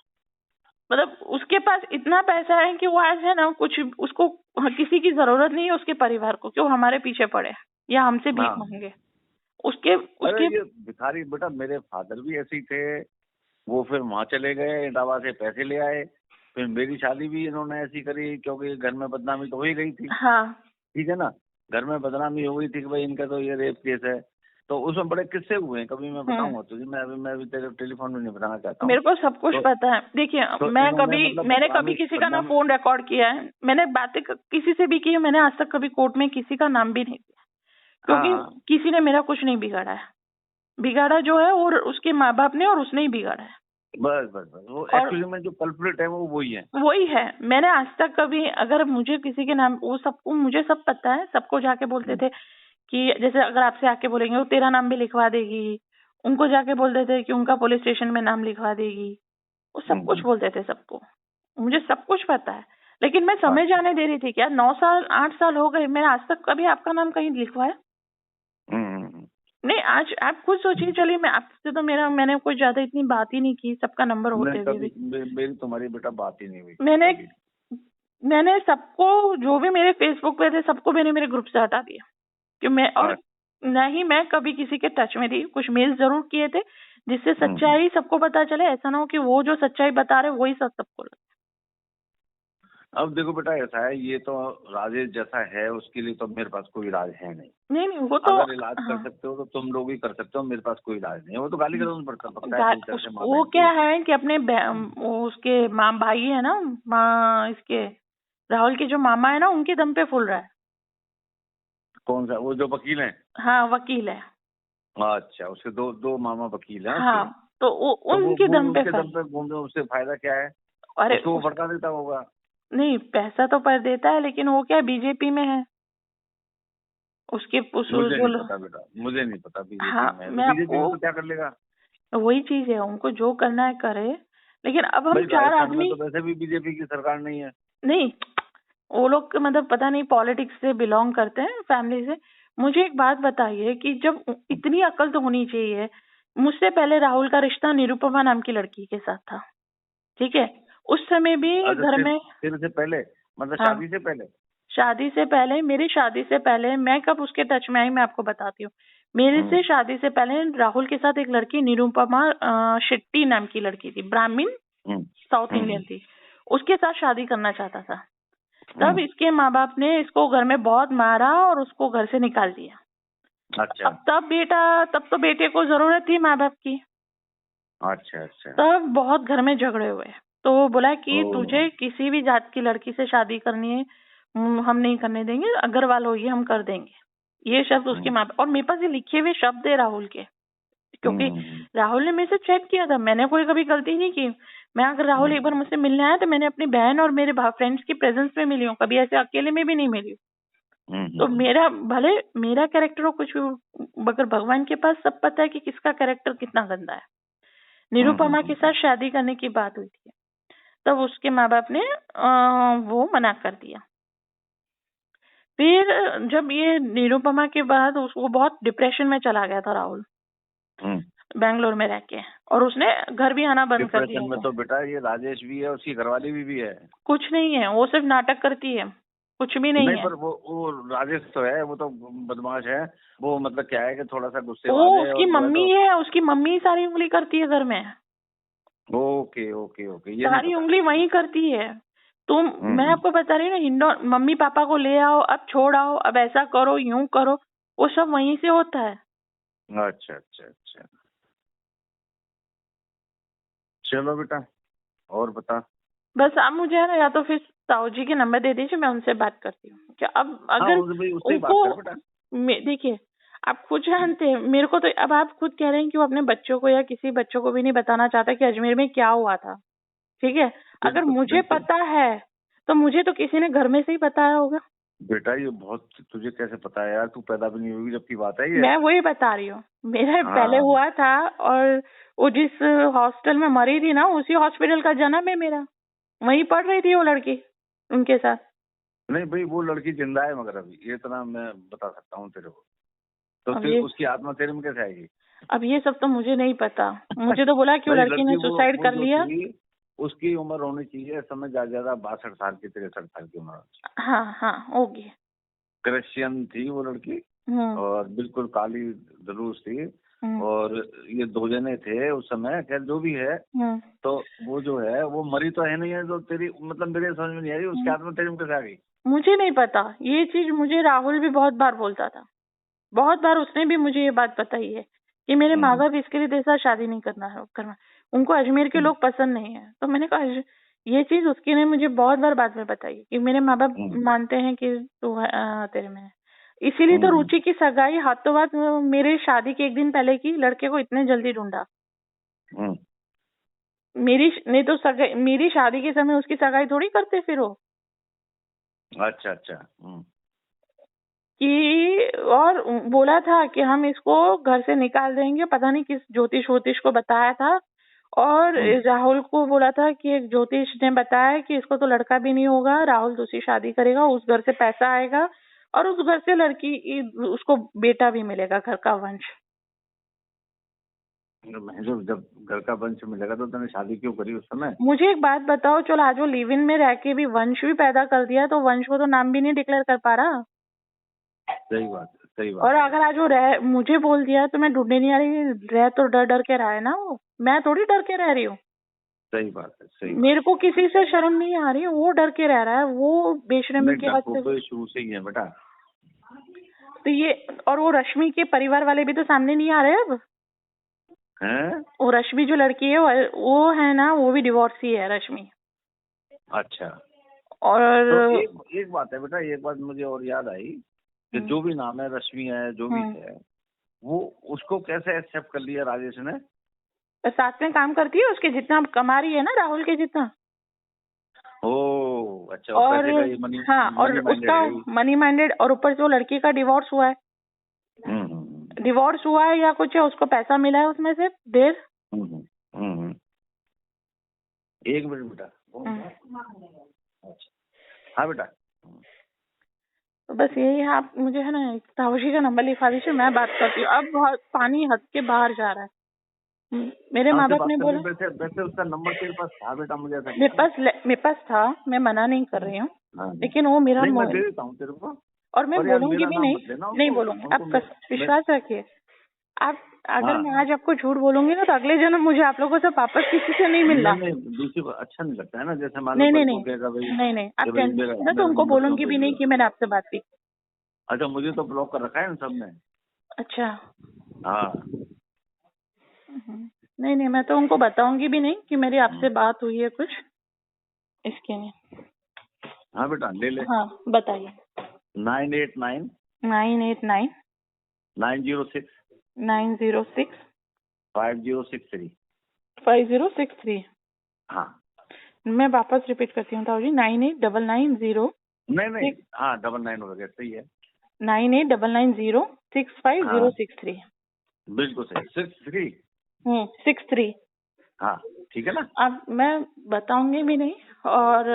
मतलब उसके पास इतना पैसा है कि वो आज है ना, कुछ उसको किसी की जरूरत नहीं है उसके परिवार को, क्यों हमारे पीछे पड़े या हमसे भीख मांगे। उसके ये भिखारी बेटा, मेरे फादर भी ऐसे ही थे, वो फिर वहाँ चले गए, इटावा से पैसे ले आए, फिर मेरी शादी भी इन्होंने ऐसी करी, क्योंकि घर में बदनामी तो हो ही गई थी। हाँ, ठीक है ना, घर में बदनामी हो गई थी कि भाई इनका तो ये रेप केस है, तो उसमें बड़े किस्से हुए हैं, कभी मैं बताऊंगा तुझे। मैं अभी तेरे टेलीफोन में नहीं बताना चाहता हूँ। मेरे को सब कुछ पता है। देखिए, मैंने कभी किसी का ना फोन रिकॉर्ड किया है, मैंने बातें किसी से भी की है, मैंने आज तक कभी कोर्ट में किसी का नाम भी नहीं दिया, क्योंकि किसी ने मेरा कुछ नहीं बिगाड़ा है। बिगाड़ा जो है वो उसके माँ बाप ने, और उसने ही बिगाड़ा है। बस वो एक्चुअली में जो कल्प्रिट है वो वही है। मैंने आज तक कभी, अगर मुझे किसी के नाम, वो सबको मुझे सब पता है, सबको जाके बोलते थे कि जैसे अगर आपसे आके बोलेंगे वो तेरा नाम भी लिखवा देगी, उनको जाके बोलते थे कि उनका पुलिस स्टेशन में नाम लिखवा देगी, वो सब कुछ बोलते थे सबको। मुझे सब कुछ पता है, लेकिन मैं समय जाने दे रही थी। क्या 9 साल 8 साल हो गए, मैंने आज तक कभी आपका नाम कहीं लिखवाया नहीं। आज आप खुद सोचिए, चलिए मैं आपसे तो मैंने कोई ज्यादा इतनी बात ही नहीं की, सबका नंबर होते हुए भी। मेरी तुम्हारी बेटा बात ही नहीं हुई। मैंने सबको, जो भी मेरे फेसबुक पे थे, सबको मैंने मेरे ग्रुप से हटा दिया कि मैं, और नहीं मैं कभी किसी के टच में थी। कुछ मेल जरूर किए थे जिससे सच्चाई सबको पता चले, ऐसा ना हो कि वो जो सच्चाई बता रहे वही सब सबको लगे। अब देखो बेटा, ऐसा है, ये तो राजेश जैसा है, उसके लिए तो मेरे पास कोई इलाज है नहीं। वो तो अगर इलाज कर सकते हो तो तुम लोग ही कर सकते हो, मेरे पास कोई इलाज नहीं है। वो तो गाली गलौज पड़ता है। वो क्या है कि अपने उसके माँ भाई है ना, माँ इसके राहुल के जो मामा है ना, उनके दम पे फूल रहा है। कौन सा? वो जो वकील है? हाँ, वकील है। अच्छा, उसके दो मामा वकील हैं। हाँ, तो उनके दम पे घूम रहे, उससे फायदा क्या है? अरे उसको वो भड़का देता होगा। नहीं, पैसा तो पर देता है, लेकिन वो क्या बीजेपी में है, उसके मुझे नहीं पता बेटा, मुझे नहीं पता बीजेपी हाँ, में। मैं बीजेपी आपको तो क्या कर लेगा? वही चीज है, उनको जो करना है करे, लेकिन अब हम भाई 4 राजस्थान में आदमी तो वैसे भी बीजेपी की सरकार नहीं है। नहीं, वो लोग मतलब पता नहीं पॉलिटिक्स से बिलोंग करते हैं, फैमिली से। मुझे एक बात बताइए कि जब इतनी अकल तो होनी चाहिए, मुझसे पहले राहुल का रिश्ता निरुपमा नाम की लड़की के साथ था, ठीक है? उस समय भी अच्छा, घर में, तेरे से पहले, मतलब हाँ, शादी से पहले? शादी से पहले, मेरी शादी से पहले, मैं कब उसके टच में आई मैं आपको बताती हूँ। मेरे से शादी से पहले राहुल के साथ एक लड़की निरुपमा शेट्टी नाम की लड़की थी, ब्राह्मण, साउथ इंडियन थी, उसके साथ शादी करना चाहता था। तब इसके माँ बाप ने इसको घर में बहुत मारा और उसको घर से निकाल दिया। अच्छा। अब तब तो बेटे को जरूरत थी माँ बाप की। अच्छा अच्छा। तब बहुत घर में झगड़े हुए, तो वो बोला कि ओ। तुझे किसी भी जात की लड़की से शादी करनी है, हम नहीं करने देंगे, अग्रवाल होगी हम कर देंगे। ये शब्द उसके माँ बाप, और मेरे पास ये लिखे हुए शब्द है राहुल के, क्योंकि राहुल ने मेरे से चैट किया था, मैंने कोई कभी गलती नहीं की। मैं अगर राहुल एक बार मुझसे मिलने आया तो मैंने अपनी बहन और मेरे फ्रेंड्स की प्रेजेंस में मिली हूँ, कभी ऐसे अकेले में भी नहीं मिली। तो मेरा भले मेरा कैरेक्टर हो कुछ भी, मगर भगवान के पास सब पता है कि किसका कैरेक्टर कितना गंदा है। निरुपमा के साथ शादी करने की बात हुई थी, तब उसके माँ बाप ने वो मना कर दिया। फिर जब ये निरुपमा के बाद वो बहुत डिप्रेशन में चला गया था राहुल, बैंगलोर में रह के, और उसने घर भी आना बंद कर दिया। डिप्रेशन में तो बेटा ये राजेश भी है, उसकी घरवाली भी है। कुछ नहीं है, वो सिर्फ नाटक करती है, कुछ भी नहीं है। पर वो राजेश तो है, वो तो बदमाश है। वो मतलब क्या है कि थोड़ा सा गुस्से वो वाले है, उसकी और वो है मम्मी है, उसकी मम्मी सारी उंगली करती है घर में। ओके ओके ओके, ये नहीं सारी पता। उंगली वही करती है। तो मैं आपको बता रही हूँ ना, हिंडो मम्मी पापा को ले आओ, अब छोड़ आओ, अब ऐसा करो, यूं करो, वो सब वहीं से होता है। अच्छा अच्छा अच्छा, चलो बेटा, और बता। बस आप मुझे है ना, या तो फिर ताऊ जी के नंबर दे दीजिए, मैं उनसे बात करती हूँ क्या। अब हाँ, अगर उससे ही बात उनको, कर बेटा। देखिए आप खुद जानते हैं मेरे को, तो अब आप खुद कह रहे हैं कि वो अपने बच्चों को या किसी बच्चों को भी नहीं बताना चाहता कि अजमेर में क्या हुआ था, ठीक है? अगर बिल्कुल मुझे बिल्कुल। पता है तो मुझे तो किसी ने घर में से ही बताया होगा। बेटा ये बहुत, तुझे कैसे पता है यार, तू पैदा भी नहीं हुई जब की बात है ये। मैं वही बता रही हूँ, मेरा पहले हाँ। हुआ था, और वो जिस हॉस्टल में मरी थी ना, उसी हॉस्पिटल का जन्म है मेरा, वहीं पढ़ रही थी वो लड़की उनके साथ। नहीं भाई, वो लड़की जिंदा है, मगर अभी ये इतना मैं बता सकता हूँ तेरे को। तो अब फिर ये उसकी आत्मा तेरे में कैसे आएगी? अब ये सब तो मुझे नहीं पता, मुझे तो बोला कि वो भाई लड़की ने लड़की सुसाइड वो कर जो लिया। थी, उसकी उम्र होनी चाहिए समय ज्यादा 62 साल की, 63 साल की उम्र। हाँ हाँ होगी। क्रिश्चियन थी वो लड़की, और बिल्कुल काली धलूस थी। और ये 2 जने थे उस समय, खैर जो भी है। तो वो जो है वो मरी तो है नहीं है, तो तेरी मतलब मेरे समझ में नहीं आ रही उसकी आत्मा तेरे में कैसे आ गई? मुझे नहीं पता, ये चीज मुझे राहुल भी बहुत बार बोलता था, बहुत बार उसने भी मुझे ये बात बताई है कि मेरे माँ बाप इसके लिए तेरे साथ शादी नहीं करना, उनको अजमेर के लोग पसंद नहीं है। तो मैंने कहा ये चीज उसकी ने मुझे बहुत बार बाद में बताई कि मेरे माँ बाप मानते हैं कि तू तेरे में है। इसीलिए तो रुचि की सगाई हाथों हाथ मेरे शादी के 1 दिन पहले की लड़के को इतने जल्दी ढूंढा। मेरी नहीं तो सगाई, मेरी शादी के समय उसकी सगाई थोड़ी करते फिर वो। अच्छा अच्छा। कि और बोला था कि हम इसको घर से निकाल देंगे, पता नहीं किस ज्योतिष वोतिष को बताया था, और राहुल को बोला था कि एक ज्योतिष ने बताया कि इसको तो लड़का भी नहीं होगा, राहुल दूसरी शादी करेगा, उस घर से पैसा आएगा और उस घर से लड़की उसको बेटा भी मिलेगा, घर का वंश। जब घर का वंश मिलेगा तो तूने शादी क्यों करी उस समय? मुझे एक बात बताओ, चलो आज वो लिव इन में रह के भी वंश भी पैदा कर दिया, तो वंश को तो नाम भी नहीं डिक्लेयर कर पा रहा। सही बात है, सही बात और है। अगर आज वो मुझे बोल दिया तो मैं ढूंढने नहीं आ रही, रह तो डर डर के रहा है ना वो, मैं थोड़ी डर के रह रही हूँ। सही बात है, सही मेरे को किसी से शर्म नहीं आ रही, वो डर के रह रहा है, वो बेशर्मी के हद से। तो शुरू से ही है बेटा। तो ये, और वो रश्मि के परिवार वाले भी तो सामने नहीं आ रहे अब हैं? वो रश्मि जो लड़की है वो है ना, वो भी डिवोर्सी है रश्मि। अच्छा। और तो एक बात है बेटा, एक बात मुझे और याद आई कि जो भी नाम है, रश्मि है, जो भी है, वो उसको कैसे एक्सेप्ट कर लिया राजेश ने? साथ में काम करती है, उसके जितना कमा रही है ना राहुल के जितना। ओ अच्छा, और पैसे का ये मनी, हाँ, और उसका मनी माइंडेड, और ऊपर से वो लड़की का डिवोर्स हुआ है। डिवोर्स हुआ है या कुछ है, उसको पैसा मिला है उसमें से देर। एक मिनट बेटा। अच्छा, हाँ बेटा। तो बस यही है, आप मुझे है ना ताऊजी का नंबर लिखवा दीजिए, मैं बात करती हूँ। अब बहुत पानी हद के बाहर जा रहा है। मेरे माँ बाप ने बोला, वैसे उसका नंबर तेरे पास था बेटा? मुझे ऐसा मेरे पास था, मैं मना नहीं कर रही हूँ, लेकिन वो मेरा मैं दे देता हूँ तेरे को, और मैं बोलूंगी भी नहीं बोलूंगी। आप विश्वास रखिए, आप अगर मैं आज आपको झूठ बोलूंगी ना, तो अगले जन्म मुझे आप लोगों से वापस किसी से नहीं मिलना। दूसरी को अच्छा नहीं लगता है ना, जैसे मान नहीं, आप मैं तो उनको बोलूंगी भी नहीं कि मैंने आपसे बात की। अच्छा, मुझे तो ब्लॉक कर रखा है सबने। अच्छा, हाँ। नहीं, मैं तो उनको बताऊंगी भी नहीं कि मेरी आपसे बात हुई है कुछ, इसके लिए। हाँ बेटा, ले ले। हाँ, बताइए। 989 906 5063 5063। हाँ, मैं वापस रिपीट करती हूँ ताऊ जी। 9899 नहीं, हाँ 99 हो गया, सही है। 9899065063। बिल्कुल सही, 63। 63। हाँ, ठीक है ना। अब मैं बताऊंगी भी नहीं, और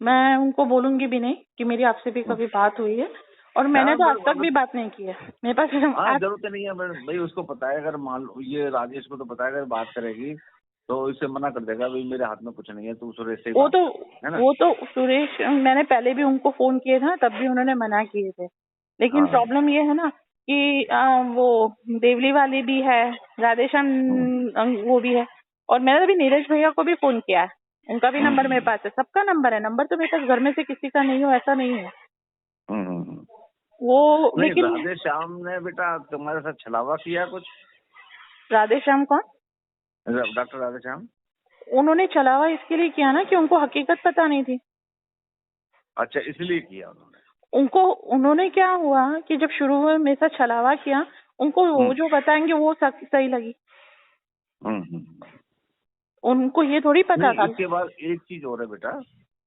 मैं उनको बोलूंगी भी नहीं कि मेरी आपसे भी कभी बात हुई है, और मैंने तो आज तक भी बात नहीं की है मेरे पास। जरूरत नहीं है भाई, उसको पता है, अगर मान लो ये राजेश को तो पता है, अगर बात करेगी तो इसे मना कर देगा, भाई मेरे हाथ में कुछ नहीं है, तू सुरेश से वो तो सुरेश, मैंने पहले भी उनको फोन किए था, तब भी उन्होंने मना किए थे। लेकिन प्रॉब्लम ये है ना कि वो देवली वाली भी है, राधेश्याम वो भी है, और मैंने अभी नीरज भैया को भी फोन किया है, उनका भी नंबर मेरे पास है, सबका नंबर है। नंबर तो मेरे पास घर में से किसी का नहीं हो ऐसा नहीं है। वो लेकिन राधेश्याम ने बेटा तुम्हारे साथ छलावा किया कुछ? राधेश्याम कौन? डॉक्टर राधेश्याम। उन्होंने छलावा इसके लिए किया ना कि उनको हकीकत पता नहीं थी। अच्छा, इसलिए किया उन्होंने क्या हुआ कि जब शुरू में मेरे साथ छलावा किया, उनको वो जो बताएंगे वो सही लगी। उनको ये थोड़ी पता था। इसके बाद एक चीज और है बेटा,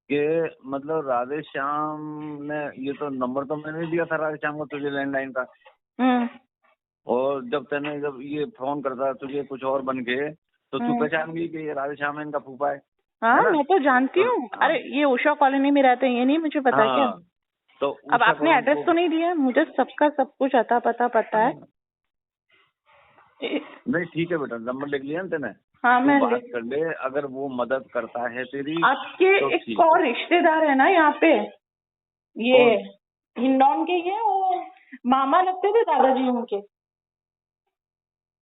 कि मतलब राधेश्याम ने, ये तो नंबर तो मैंने दिया था राधेश्याम को तुझे, लैंडलाइन का। और जब ये फोन करता तुझे कुछ और बन के, तो तू पहचान गई कि ये राधेश्याम इनका फूफा है। हाँ, मैं तो जानती हूँ। अरे ये उषा कॉलोनी में रहते हैं, ये नहीं मुझे पता क्या? तो अब आपने एड्रेस तो नहीं दिया मुझे, सबका सब कुछ अता पता है। नहीं ठीक है बेटा, नंबर लिख लिया ना तेने? हाँ, मैं बात कर ले, अगर वो मदद करता है तेरी। आपके तो एक और रिश्तेदार है ना यहाँ पे, ये हिंडौन के, ये वो मामा लगते थे दादाजी उनके।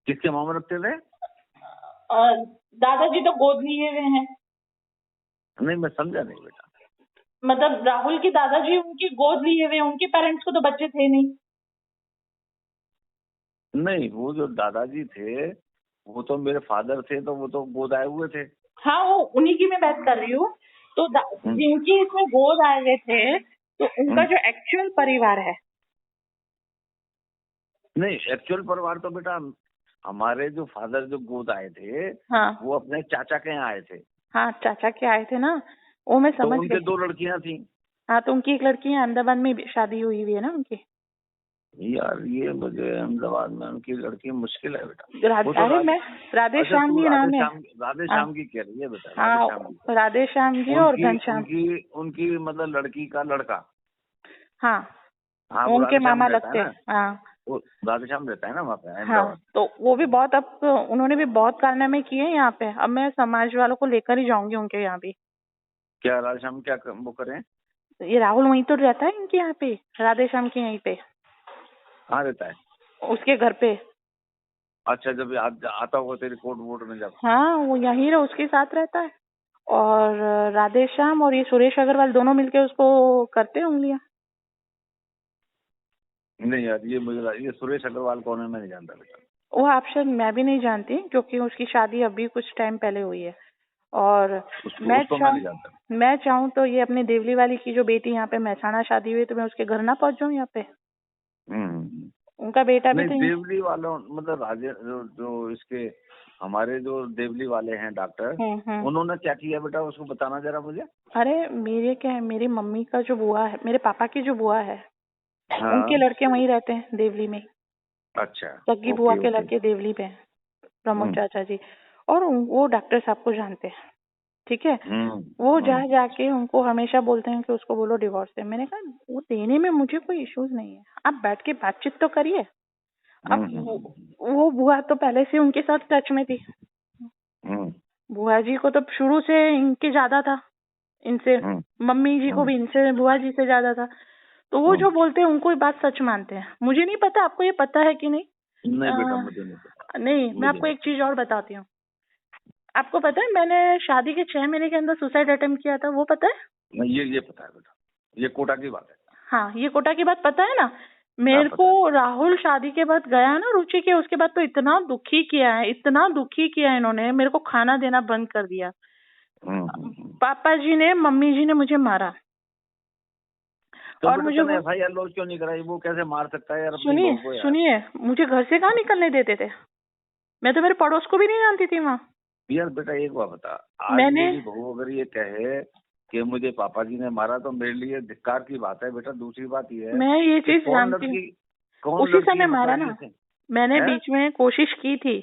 किसके मामा लगते थे? दादाजी तो गोद लिए हुए हैं। नहीं, मैं समझा नहीं बेटा। मतलब राहुल के दादाजी उनकी गोद लिए हुए, उनके पेरेंट्स को तो बच्चे थे नहीं। नहीं, वो जो दादाजी थे वो तो मेरे फादर थे, तो वो तो गोद आए हुए थे। हाँ, वो उन्हीं की मैं बात कर रही हूँ। तो जिनकी इसमें गोद आए हुए थे, तो उनका जो एक्चुअल परिवार है। नहीं, एक्चुअल परिवार तो बेटा हमारे जो फादर जो गोद आए थे, हाँ, वो अपने चाचा के यहाँ आए थे। हाँ, चाचा के आए थे ना, वो मैं समझ गई। उनके 2 लड़कियां थी। हाँ, तो उनकी एक लड़की अहमदाबाद में शादी हुई है ना उनकी। यार ये मुझे अहमदाबाद में उनकी लड़की मुश्किल है बेटा। अरे मैं राधेश्याम जी नाम है। राधेश्याम की कह रही है बेटा? हाँ, राधेश्याम जी और घनश्याम। उनकी मतलब लड़की का लड़का। हाँ, उनके मामा लगते हैं। हाँ, वो राधेश्याम रहता है ना वहाँ पे। हाँ, तो वो भी बहुत, अब उन्होंने भी बहुत कारनामे किए यहाँ पे। अब मैं समाज वालों को लेकर ही जाऊंगी उनके यहाँ भी। क्या राधेश्याम क्या वो करें? ये राहुल वहीं तो रहता है इनके यहाँ पे, राधेश्याम के यहीं पे। कहाँ रहता है? उसके घर पे। अच्छा, जब आता होगा तेरी कोर्ट वोट में जब। हाँ, वो यहीं उसके साथ रहता है, और राधेश्याम और ये सुरेश अग्रवाल दोनों मिलके उसको करते हैं उंगलियां। नहीं यार, ये सुरेश अग्रवाल कौन है, मैं नहीं जानता बेटा। वो ऑप्शन मैं भी नहीं जानती, क्योंकि उसकी शादी अभी कुछ टाइम पहले हुई है। और मैं चाहूँ तो ये अपने देवली वाली की जो बेटी यहाँ पे महसाणा शादी हुई, तो मैं उसके घर ना पहुंच जाऊँ यहाँ पे। उनका बेटा भी तो देवली वालों मतलब जो इसके हमारे जो देवली वाले हैं डॉक्टर, उन्होंने क्या किया बेटा, उसको बताना जरा मुझे। अरे मेरे क्या है, मेरी मम्मी का जो बुआ है, मेरे पापा की जो बुआ है, हाँ। उनके लड़के वहीं रहते हैं देवली में। अच्छा। सगी बुआ के लड़के देवली पे हैं, प्रमोद चाचा जी, और वो डॉक्टर साहब को जानते हैं, ठीक है। वो जाके उनको हमेशा बोलते हैं कि उसको बोलो डिवोर्स दे। मैंने कहा वो देने में मुझे कोई इश्यूज नहीं है, आप बैठ के बातचीत तो करिए। अब वो बुआ तो पहले से उनके साथ टच में थी। बुआ जी को तो शुरू से इनके ज्यादा था, इनसे। मम्मी जी को भी इनसे, बुआ जी से ज्यादा था। तो वो जो बोलते हैं उनको ये बात सच मानते हैं। मुझे नहीं पता आपको ये पता है कि नहीं। नहीं बेटा, मुझे नहीं पता। नहीं, मैं आपको एक चीज और बताती हूँ। आपको पता है मैंने शादी के 6 महीने के अंदर सुसाइड अटेम्प्ट किया था, वो पता है? ये पता है बेटा, ये कोटा की बात है। हाँ, ये कोटा की बात पता है ना। मेरे को राहुल शादी के बाद गया ना रुचि के, उसके बाद तो इतना दुखी किया है, इतना दुखी किया है इन्होंने, मेरे को खाना देना बंद कर दिया। पापा जी ने, मम्मी जी ने मुझे मारा। तो और मुझे FIR लॉन्च क्यों नहीं कराई? वो कैसे मार सकता है यार अपनी बहू को यार? सुनिए, मुझे घर से कहाँ निकलने देते थे। मैं तो मेरे पड़ोस को भी नहीं जानती थी वहाँ। यार बेटा एक बात बता, आज मेरी बहू अगर ये कहे कि मुझे पापा जी ने मारा तो मेरे लिए धिक्कार की बात है बेटा। दूसरी बात ये है, मैं ये चीज जानती हूँ, उसी समय मारा ना। मैंने बीच में कोशिश की थी,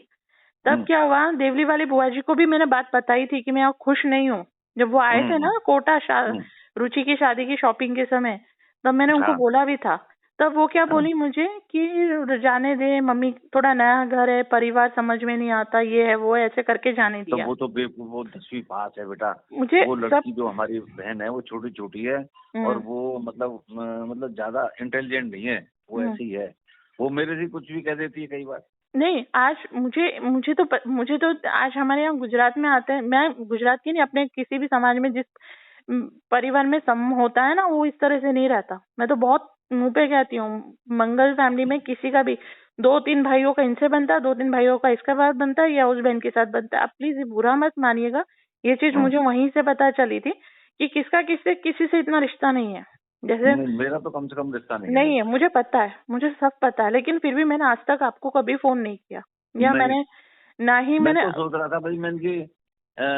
तब क्या हुआ, देवली वाली बुआ जी को भी मैंने बात बताई थी कि मैं खुश नहीं हूँ। जब वो आए थे ना कोटा रुचि की शादी की शॉपिंग के समय, तब मैंने उनको बोला भी था। तब वो क्या बोली मुझे कि जाने दे मम्मी, थोड़ा नया घर है, परिवार समझ में नहीं आता, ये है वो है, ऐसे करके जाने दिया। तो वो 10वीं पास है बेटा। मुझे वो लड़की जो हमारी बहन है वो छोटी छोटी है, और वो मतलब ज्यादा इंटेलिजेंट नहीं है, वो ऐसी है। वो मेरे से कुछ भी कह देती है कई बार। नहीं, आज मुझे तो आज हमारे यहाँ गुजरात में आते हैं, मैं गुजरात की नहीं, अपने किसी भी समाज में जिस परिवार में सम होता है ना, वो इस तरह से नहीं रहता। मैं तो बहुत मुंह पे कहती हूँ, मंगल फैमिली में किसी का भी 2-3 भाइयों का इनसे बनता है, 2-3 भाइयों का इसका बाद बनता है, या उस बहन के साथ बनता है। आप प्लीज बुरा मत मानिएगा, ये चीज मुझे वहीं से पता चली थी कि किसका किसी से इतना रिश्ता नहीं है। जैसे मेरा तो कम से कम रिश्ता नहीं है, मुझे पता है, मुझे सब पता है, लेकिन फिर भी मैंने आज तक आपको कभी फोन नहीं किया, या मैंने मैं तो सोच रहा था भाई,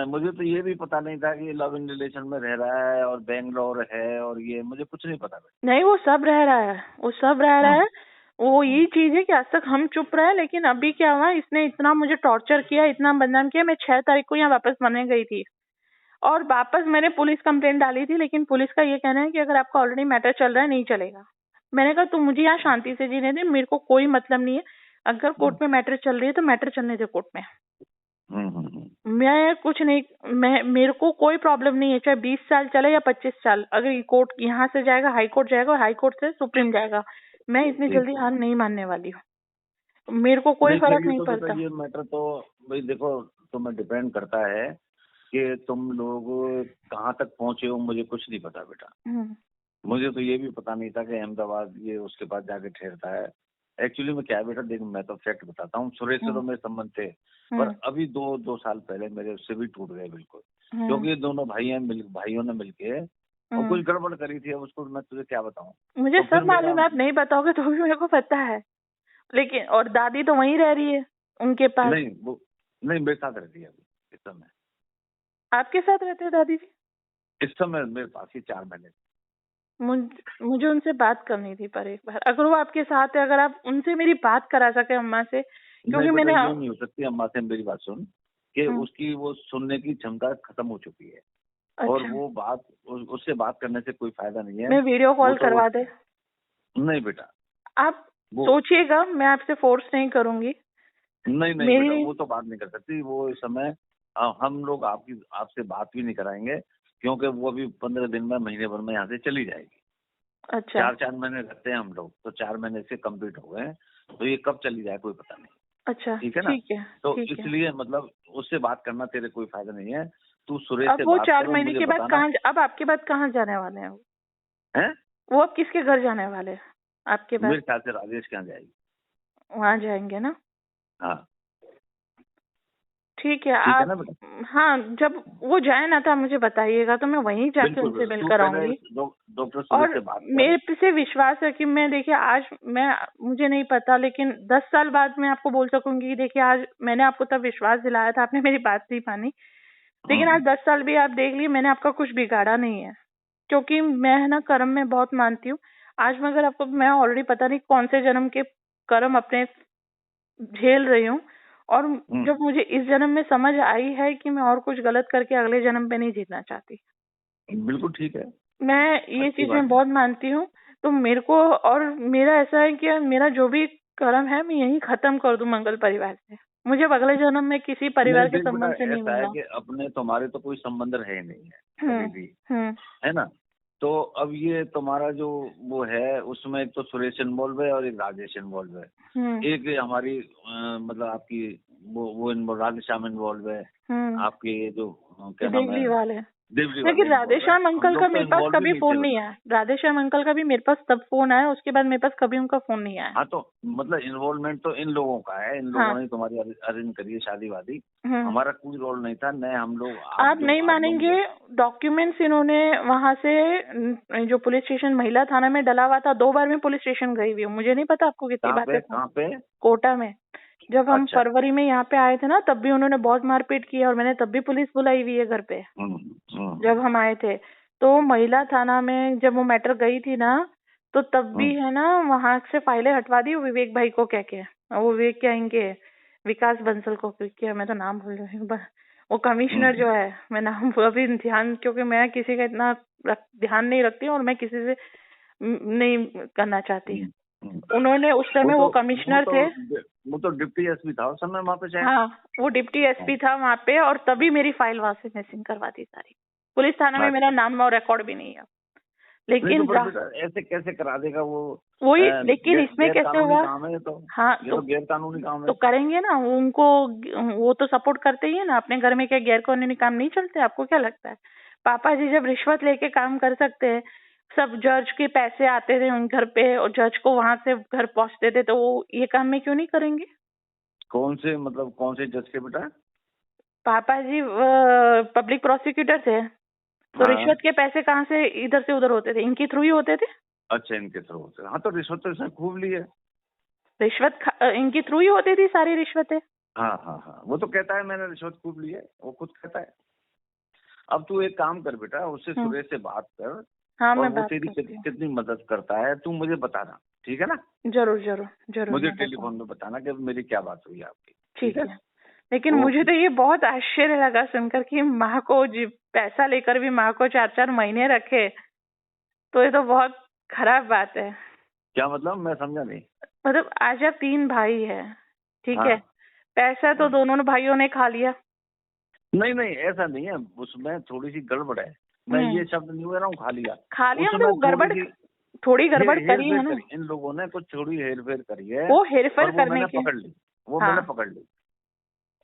मुझे तो ये भी पता नहीं था कि लव इन रिलेशन में रह रहा है और बेंगलोर है, और ये मुझे कुछ नहीं पता। नहीं, वो सब रह रहा है, वो सब रह रहा है। वो यही चीज है कि आज तक हम चुप रहे, लेकिन अभी क्या हुआ, इसने इतना मुझे टॉर्चर किया, इतना बदनाम किया। मैं 6 तारीख को यहाँ वापस बनने गई थी, और वापस मैंने पुलिस कंप्लेंट डाली थी, लेकिन पुलिस का ये कहना है कि अगर आपका ऑलरेडी मैटर चल रहा है नहीं चलेगा। मैंने कहा तुम मुझे यहाँ शांति से जीने दे, मेरे को कोई मतलब नहीं है। अगर कोर्ट में मैटर चल रही है तो मैटर चलने दे कोर्ट में। मैं कुछ नहीं, मेरे को कोई प्रॉब्लम नहीं है, चाहे 20 साल चले या 25 साल। अगर कोर्ट यहाँ से जाएगा, हाई कोर्ट जाएगा, और हाई कोर्ट से सुप्रीम जाएगा, मैं इतनी जल्दी हार नहीं मानने वाली हूँ। मेरे को कोई फर्क नहीं पड़ता। ये मैटर तो भाई देखो, तुम्हें डिपेंड करता है कि तुम लोग कहाँ तक पहुंचे हो। मुझे कुछ नहीं पता बेटा। मुझे तो ये भी पता नहीं था कि अहमदाबाद ये उसके बाद जाके ठहरता है। एक्चुअली में क्या है बेटा, देख मैं तो फैक्ट बताता हूँ। सुरेश से तो मेरे संबंध थे, पर अभी दो साल पहले मेरे उससे भी टूट गए बिल्कुल, क्योंकि ये दोनों भाइयों ने मिलके और कुछ गड़बड़ करी थी। अब उसको मैं तुझे क्या बताऊँ, मुझे तो सब मालूम है, आप नहीं बताओगे तो भी मेरे को पता है। लेकिन और दादी तो वहीं रह रही है उनके पास। नहीं मेरे साथ रहती है अभी इस समय। आपके साथ रहते हैं दादी जी? इस समय मेरे पास ही 4 महीने। मुझे उनसे बात करनी थी, पर एक बार अगर वो आपके साथ है, अगर आप उनसे मेरी बात करा सके अम्मा से, क्योंकि मैंने ये नहीं हो सकती अम्मा से मेरी बात सुन, कि उसकी वो सुनने की क्षमता खत्म हो चुकी है। अच्छा। और वो बात उससे बात करने से कोई फायदा नहीं है। मैं वीडियो कॉल करवा दे? नहीं बेटा, आप सोचिएगा, मैं आपसे फोर्स नहीं करूंगी। नहीं बेटा, वो तो बात नहीं कर सकती। वो इस समय हम लोग आपसे बात भी नहीं कराएंगे, क्योंकि वो अभी 15 दिन में, महीने भर में यहाँ से चली जाएगी। अच्छा। 4 महीने रहते हैं हम लोग, तो 4 महीने से कंप्लीट हो गए, तो ये कब चली जाए कोई पता नहीं। अच्छा, ठीक है ना? ठीक है, तो इसलिए मतलब उससे बात करना तेरे कोई फायदा नहीं है। तू सुरेश से बात 4 महीने के बाद कहाँ, अब आपके बाद कहाँ जाने वाले हैं वो अब किसके घर जाने वाले हैं आपके बाद? मेरे ख्याल से राजेश के यहाँ जाएगी। वहाँ जाएंगे ना? हाँ। ठीक है, ठीक है आप ना बेटा? हाँ, जब वो जाए ना तो आप मुझे बताइएगा, तो मैं वहीं जाके बिल्कुल उनसे बिल्कुल, मिल तू कर पहले आऊंगी। डॉक्टर सूरज और से बात कर। मेरे से विश्वास है कि मैं, देखिए आज मैं, मुझे नहीं पता, लेकिन 10 साल बाद मैं आपको बोल सकूंगी कि देखिए आज मैंने आपको तब विश्वास दिलाया था, आपने मेरी बात नहीं मानी, लेकिन आज 10 साल भी आप देख लिए, मैंने आपका कुछ बिगाड़ा नहीं है, क्योंकि मैं है ना कर्म में बहुत मानती हूँ। आज मैं अगर आपको, मैं ऑलरेडी पता नहीं कौन से जन्म के कर्म अपने झेल रही हूँ, और जब मुझे इस जन्म में समझ आई है कि मैं और कुछ गलत करके अगले जन्म पे नहीं जीतना चाहती। बिल्कुल ठीक है, मैं ये अच्छी चीजें बात है। बहुत मानती हूँ, तो मेरे को, और मेरा ऐसा है कि मेरा जो भी कर्म है मैं यही खत्म कर दूं मंगल परिवार से। मुझे अब अगले जन्म में किसी परिवार नहीं के देख बेटा, संबंध से नहीं ऐसा है मिलना। कि अपने तुम्हारे तो कोई संबंध रहे नहीं है कभी भी, हम्म है ना? तो अब ये तुम्हारा जो वो है, उसमें एक तो सुरेश इन्वॉल्व है और एक राजेश इन्वॉल्व है। हम्म एक हमारी मतलब आपकी वो राधेश्याम इन्वॉल्व है। हम्म आपके ये जो क्या नाम है, देवली वाले। देवजी वाले लेकिन इन्वॉल्व है। राधेश्याम हम अंकल का लोग तो मेरे पास इन्वॉल्व ही कभी नहीं थे फोन नहीं बेटा। आया। राधेश्याम अंकल का भी मेरे पास तब फोन आया, उसके बाद मेरे पास कभी उनका फोन नहीं आया। हाँ, तो मतलब इन्वॉल्वमेंट तो इन लोगों का है, इन लोगों हाँ। ने तुम्हारी अरेंज करी है शादी वादी। हम्म हमारा कोई रोल नहीं था, न हम लोग आप नहीं आप लोग मानेंगे, डॉक्यूमेंट्स इन्होंने वहां से जो पुलिस स्टेशन महिला थाना में डला हुआ था, 2 बार मैं पुलिस स्टेशन गई हुई हूँ, मुझे नहीं पता आपको कितनी बातें था। कहाँ पे? कोटा में। जब हम अच्छा। फरवरी में यहाँ पे आए थे ना, तब भी उन्होंने बहुत मारपीट की, और मैंने तब भी पुलिस बुलाई हुई है घर पे। जब हम आए थे तो महिला थाना में जब वो मैटर गई थी ना, तो तब भी है ना वहां से फाइलें हटवा दी विवेक भाई को कह के। वो विवेक क्या, इनके विकास बंसल को क्या, मैं तो नाम भूल रही हूँ, वो कमिश्नर जो है, मैं नाम अभी ध्यान, क्योंकि मैं किसी का इतना ध्यान नहीं रखती हूँ और मैं किसी से नहीं करना चाहती। उन्होंने उस समय वो कमिश्नर थे। वो तो डिप्टी एसपी था उस समय वहाँ पे शायद। हाँ, वो डिप्टी एसपी था वहाँ पे, और तभी मेरी फाइल वहां से मिसिंग करवा दी सारी। पुलिस थाना में मेरा नाम और रिकॉर्ड भी नहीं है। नहीं लेकिन तो बेटा ऐसे कैसे करा देगा वो? वही, लेकिन इसमें गैर कैसे कानूनी हुआ? काम है ये तो। हाँ, ये तो गैर कानूनी काम तो है। करेंगे ना उनको, वो तो सपोर्ट करते ही है ना। अपने घर में क्या गैर कानूनी काम नहीं चलते? आपको क्या लगता है पापा जी जब रिश्वत लेके काम कर सकते हैं, सब जज के पैसे आते थे उन घर पे और जज को वहां से घर पहुंचते थे, तो वो ये काम में क्यों नहीं करेंगे? कौन से मतलब कौन से जज के बेटा? पापा जी पब्लिक प्रोसिक्यूटर थे, तो रिश्वत के पैसे कहाँ से इधर से उधर होते थे? इनके थ्रू ही होते थे। अच्छा, इनके थ्रू होते। हाँ, तो रिश्वत तो इसने खूब ली है। रिश्वत इनके थ्रू ही होती थी सारी रिश्वतें। हाँ हाँ हाँ, वो तो कहता है मैंने रिश्वत खूब ली है, वो खुद कहता है। अब तू एक काम कर बेटा, उससे सुरेश से बात कर। हाँ, और मैं वो बात तेरी करती हूँ। कितनी मदद करता है तू मुझे बताना, ठीक है ना? जरूर जरूर जरूर, मुझे मैं टेलीफोन में बताना कि मेरी क्या बात हुई आपकी। ठीक है। लेकिन मुझे तो ये बहुत आश्चर्य लगा सुनकर कि माँ को पैसा लेकर भी माँ को 4-4 महीने रखे, तो ये तो बहुत खराब बात है। क्या मतलब? मैं समझा नहीं। मतलब आज आप 3 भाई है, ठीक हाँ। है, पैसा तो दोनों भाइयों ने खा लिया। नहीं नहीं, ऐसा नहीं है, उसमें थोड़ी सी गड़बड़ है। मैं ये शब्द नहीं कह रहा हूँ खा लिया। मतलब गड़बड़, थोड़ी गड़बड़ करी है ना इन लोगों ने, कुछ थोड़ी हेरफेर करी है। वो हेरफेर और वो करने मैंने के, पकड़ ली, वो हाँ, मैंने पकड़ ली।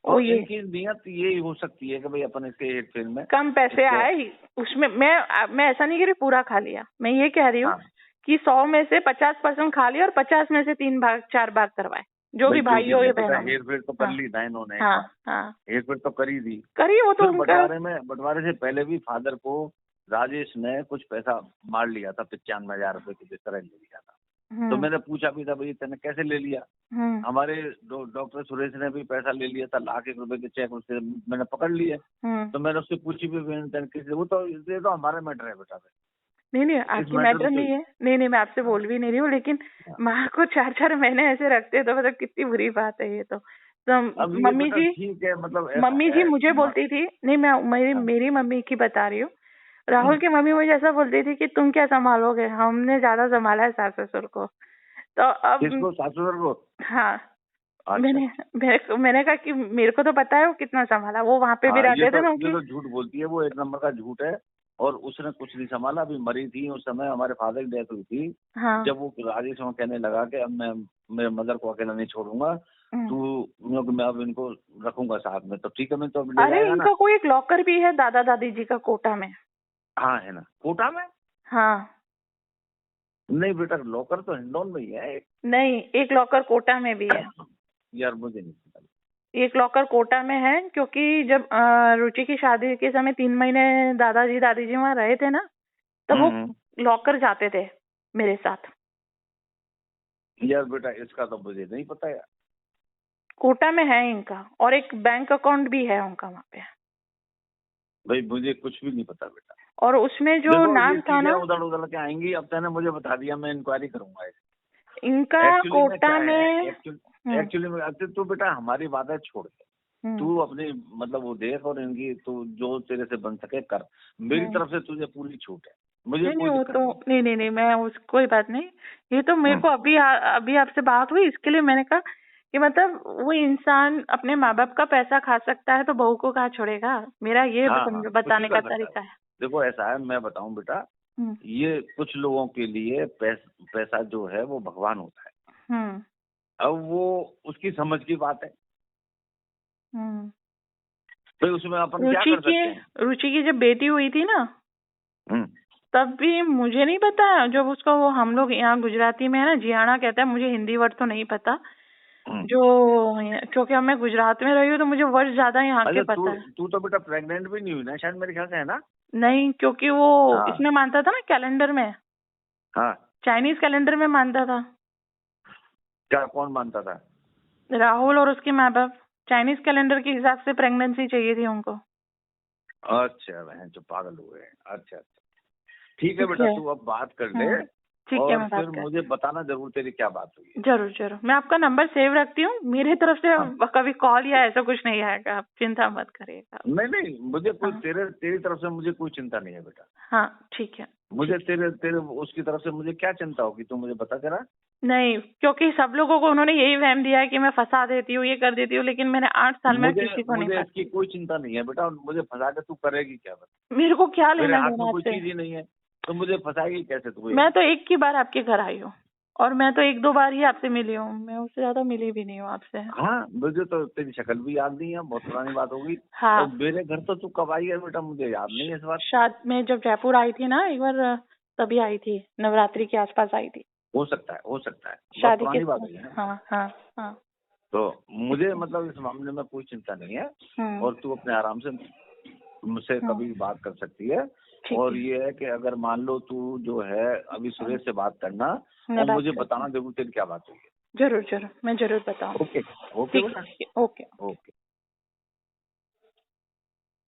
वो और ये इनकी नियत यही हो सकती है कि भाई अपन इसके हेरफेर में कम पैसे आए उसमें। मैं ऐसा नहीं कह रही पूरा खा लिया, मैं ये कह रही हूँ हाँ, कि 100 में से 50% खा लिया और 50 में से 3 भाग 4 भाग करवाए, जो भी भाई हो या बहनों में। हेरफेर तो कर ली था इन्होंने एक हाँ बार। हाँ, हेरफेर तो करी थी। करिए, वो तो फिर उनका। बंटवारे से पहले भी फादर को राजेश ने कुछ पैसा मार लिया था, 95,000 रुपए की तरह ले लिया था। तो मैंने पूछा भी था भाई तेने कैसे ले लिया? हमारे डॉक्टर सुरेश ने भी पैसा ले लिया था, ₹1,00,000 के चेक उससे मैंने पकड़ लिए। तो मैंने उससे पूछी भी किसी, वो तो ये तो हमारा मैटर है बेटा। नहीं आपकी मैटर नहीं है। नहीं मैं आपसे बोल भी नहीं रही हूँ, लेकिन माँ को 4-4 महीने ऐसे रखते तो मतलब कितनी बुरी बात है ये तो मम्मी जी, ठीक है, मतलब मम्मी जी मुझे बोलती थी, नहीं मैं मेरी मम्मी की बता रही हूँ। राहुल की मम्मी मुझे ऐसा बोलती थी कि तुम क्या संभालोगे, हमने ज्यादा संभाला है सास ससुर को। तो अब किसको? सास ससुर को? हाँ। अच्छा। मैंने कहा कि मेरे को तो पता है वो कितना संभाला, वो वहाँ पे भी रहते थे ना। ये तो झूठ बोलती है, वो एक नंबर का झूठ है। और उसने कुछ नहीं संभाला, अभी मरी थी उस समय, हमारे फादर की डेथ हुई थी। हाँ। जब वो राजेश कहने लगा कि अब मैं मेरे मदर को अकेला नहीं छोड़ूंगा, मैं अब इनको रखूंगा साथ में, तो ठीक है, मैं तो अब ले अरे जाएगा ना। इनका कोई एक लॉकर भी है दादा दादी जी का कोटा में। हाँ है ना, कोटा में? हाँ। नहीं बेटा, लॉकर तो हिंडौन में ही है। नहीं, एक लॉकर कोटा में भी है। यार मुझे नहीं पता। एक लॉकर कोटा में है, क्योंकि जब रुचि की शादी के समय 3 महीने दादाजी दादी वहाँ रहे थे ना, तब वो लॉकर जाते थे मेरे साथ। यार बेटा इसका तो मुझे नहीं पता यार। कोटा में है इनका, और एक बैंक अकाउंट भी है उनका वहाँ पे। भाई मुझे कुछ भी नहीं पता बेटा। और उसमें जो नाम था ना, उधर उधर के आएंगी। अब तैने मुझे बता दिया, मैं इंक्वायरी करूंगा इनका कोटा में। एक्चुअली में तू बेटा हमारी बातें छोड़ दे, तू अपनी मतलब वो देख, और इनकी तू जो तेरे से बन सके कर। मेरी तरफ से तुझे पूरी छूट है, मुझे नहीं, कोई वो तो नहीं, मैं उस कोई बात नहीं। ये तो मेरे को अभी आपसे बात हुई, इसके लिए मैंने कहा कि मतलब वो इंसान अपने माँ बाप का पैसा खा सकता है तो बहू को कहाँ छोड़ेगा। मेरा ये बताने का तरीका है। देखो ऐसा है, मैं बताऊं बेटा, ये कुछ लोगों के लिए पैसा जो है वो भगवान होता है। अब वो उसकी समझ की बात है, तो उसमें अपन क्या कर सकते हैं। रुचि की जब बेटी हुई थी ना, तब भी मुझे नहीं पता, जब उसका वो हम लोग यहाँ गुजराती में है ना जियाना कहते हैं, मुझे हिंदी वर्ड तो नहीं पता, जो क्योंकि अब मैं गुजरात में रही हूँ तो मुझे वर्ड ज्यादा यहाँ के पता है। तू तो बेटा प्रेग्नेंट भी नहीं हुई ना शायद, मेरे ख्याल से, है ना? नहीं, क्योंकि वो इसमें मानता था ना कैलेंडर में। हाँ, चाइनीज कैलेंडर में मानता था। क्या, कौन मानता था? राहुल और उसके माँ बाप। चाइनीज कैलेंडर के हिसाब से प्रेगनेंसी चाहिए थी उनको। अच्छा, बहन जो पागल हुए। अच्छा, ठीक है बेटा, तू अब बात कर ले। ठीक है, और फिर मुझे बताना जरूर तेरी क्या बात हुई है। जरूर। मैं आपका नंबर सेव रखती हूँ, मेरे तरफ से कभी कॉल या ऐसा कुछ नहीं आएगा, आप चिंता मत करिएगा। नहीं, मुझे कोई तेरी तरफ से मुझे कोई चिंता नहीं है बेटा। हाँ ठीक है। मुझे तेरे उसकी तरफ से मुझे क्या चिंता होगी, तू मुझे बता जरा। नहीं, क्योंकि सब लोगों को उन्होंने यही वहम दिया है कि मैं फंसा देती हूँ, ये कर देती हूँ, लेकिन मैंने 8 साल में किसी को नहीं फंसा। मुझे इसकी कोई चिंता नहीं है बेटा, मुझे फंसा के तू करेगी क्या? मेरे को क्या लेना देना, मेरे हाथ में कोई चीज ही नहीं है, तो मुझे फंसाएगी कैसे तू? मैं तो एक ही बार आपके घर आई हूँ, और मैं तो 1-2 बार ही आपसे मिली हूँ, मैं उससे ज्यादा मिली भी नहीं हूँ आपसे। हाँ, मुझे तो तेरी शक्ल भी याद नहीं है, बहुत पुरानी बात होगी। हाँ, और मेरे घर तो तू कब आई है बेटा, मुझे याद नहीं है इस बार। शायद मैं जब जयपुर आई थी ना एक बार, तभी आई थी, नवरात्रि के आसपास आई थी। हो सकता है, शादी की बात है। हाँ। तो मुझे मतलब इस मामले में कोई चिंता नहीं है, और तू अपने आराम से मुझसे कभी बात कर सकती है। और ये है कि अगर मान लो तू जो है अभी सुरेश से बात करना, और मुझे बताना जरूर तेरी क्या बात हुई है। जरूर, मैं जरूर बताऊँ। ओके।